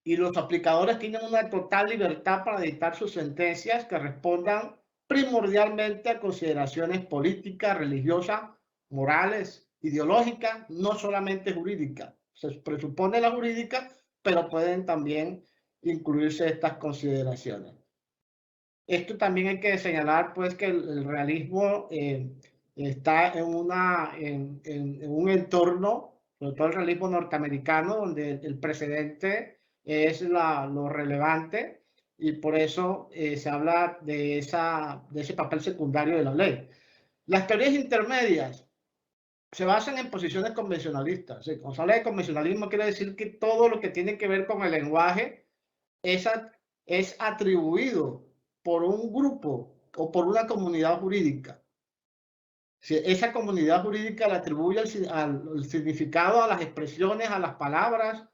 y los aplicadores tienen una total libertad para dictar sus sentencias que respondan primordialmente a consideraciones políticas, religiosas, morales, ideológicas, no solamente jurídicas. Se presupone la jurídica, pero pueden también incluirse estas consideraciones. Esto también hay que señalar, pues, que el realismo está en un entorno, sobre todo el realismo norteamericano, donde el precedente es lo relevante y por eso se habla de ese papel secundario de la ley. Las teorías intermedias se basan en posiciones convencionalistas. ¿Sí? Cuando se habla de convencionalismo quiere decir que todo lo que tiene que ver con el lenguaje es atribuido por un grupo o por una comunidad jurídica. Si esa comunidad jurídica le atribuye al significado, a las expresiones, a las palabras,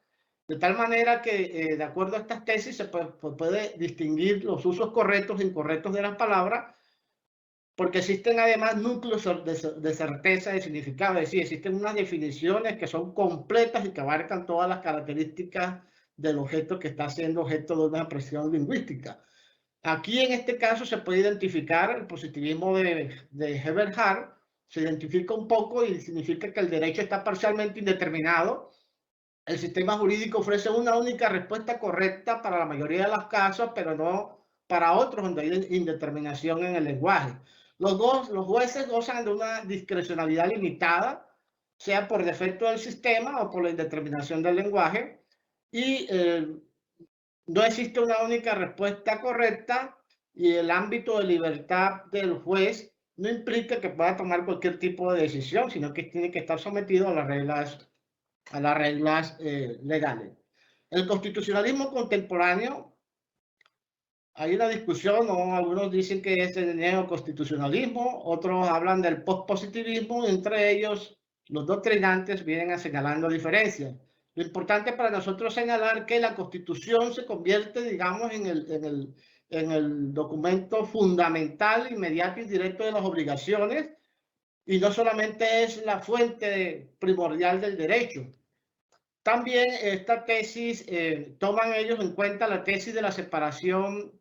de tal manera que, de acuerdo a estas tesis, se puede distinguir los usos correctos e incorrectos de las palabras, porque existen además núcleos de certeza de significado, es decir, existen unas definiciones que son completas y que abarcan todas las características del objeto que está siendo objeto de una expresión lingüística. Aquí en este caso se puede identificar el positivismo de Eberhard, se identifica un poco y significa que el derecho está parcialmente indeterminado. El sistema jurídico ofrece una única respuesta correcta para la mayoría de los casos, pero no para otros donde hay indeterminación en el lenguaje. Los jueces gozan de una discrecionalidad limitada, sea por defecto del sistema o por la indeterminación del lenguaje, y no existe una única respuesta correcta y el ámbito de libertad del juez no implica que pueda tomar cualquier tipo de decisión, sino que tiene que estar sometido a las reglas legales. El constitucionalismo contemporáneo, hay una discusión, ¿no? Algunos dicen que es el neoconstitucionalismo, otros hablan del postpositivismo, entre ellos los doctrinantes vienen señalando diferencias. Lo importante para nosotros señalar que la Constitución se convierte, digamos, en el documento fundamental, inmediato y directo de las obligaciones, y no solamente es la fuente primordial del derecho. También esta tesis, toman ellos en cuenta la tesis de la separación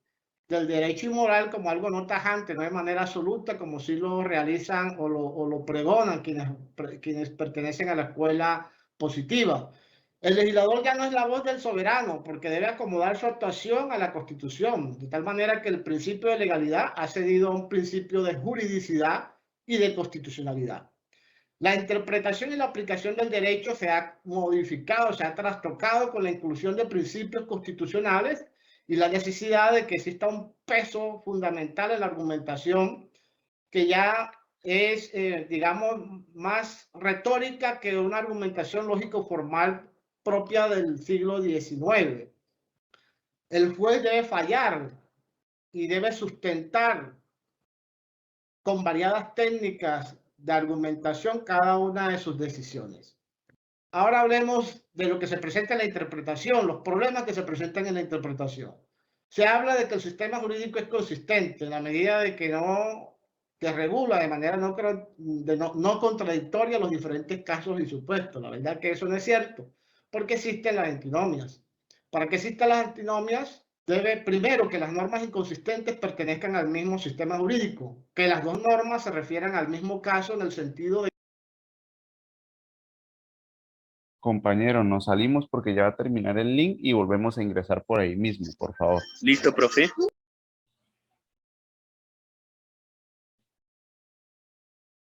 del derecho y moral como algo no tajante, no de manera absoluta, como si lo realizan o lo pregonan quienes pertenecen a la escuela positiva. El legislador ya no es la voz del soberano, porque debe acomodar su actuación a la Constitución, de tal manera que el principio de legalidad ha cedido a un principio de juridicidad y de constitucionalidad. La interpretación y la aplicación del derecho se ha modificado, se ha trastocado con la inclusión de principios constitucionales y la necesidad de que exista un peso fundamental en la argumentación que ya es, digamos, más retórica que una argumentación lógico-formal propia del siglo XIX. El juez debe fallar y debe sustentar con variadas técnicas de argumentación cada una de sus decisiones. Ahora hablemos de lo que se presenta en la interpretación, los problemas que se presentan en la interpretación. Se habla de que el sistema jurídico es consistente en la medida de que regula de manera no contradictoria los diferentes casos y supuestos. La verdad que eso no es cierto, porque existen las antinomias. Para que existan las antinomias, debe primero que las normas inconsistentes pertenezcan al mismo sistema jurídico, que las dos normas se refieran al mismo caso en el sentido de... Compañero, nos salimos porque ya va a terminar el link y volvemos a ingresar por ahí mismo, por favor. Listo, profe.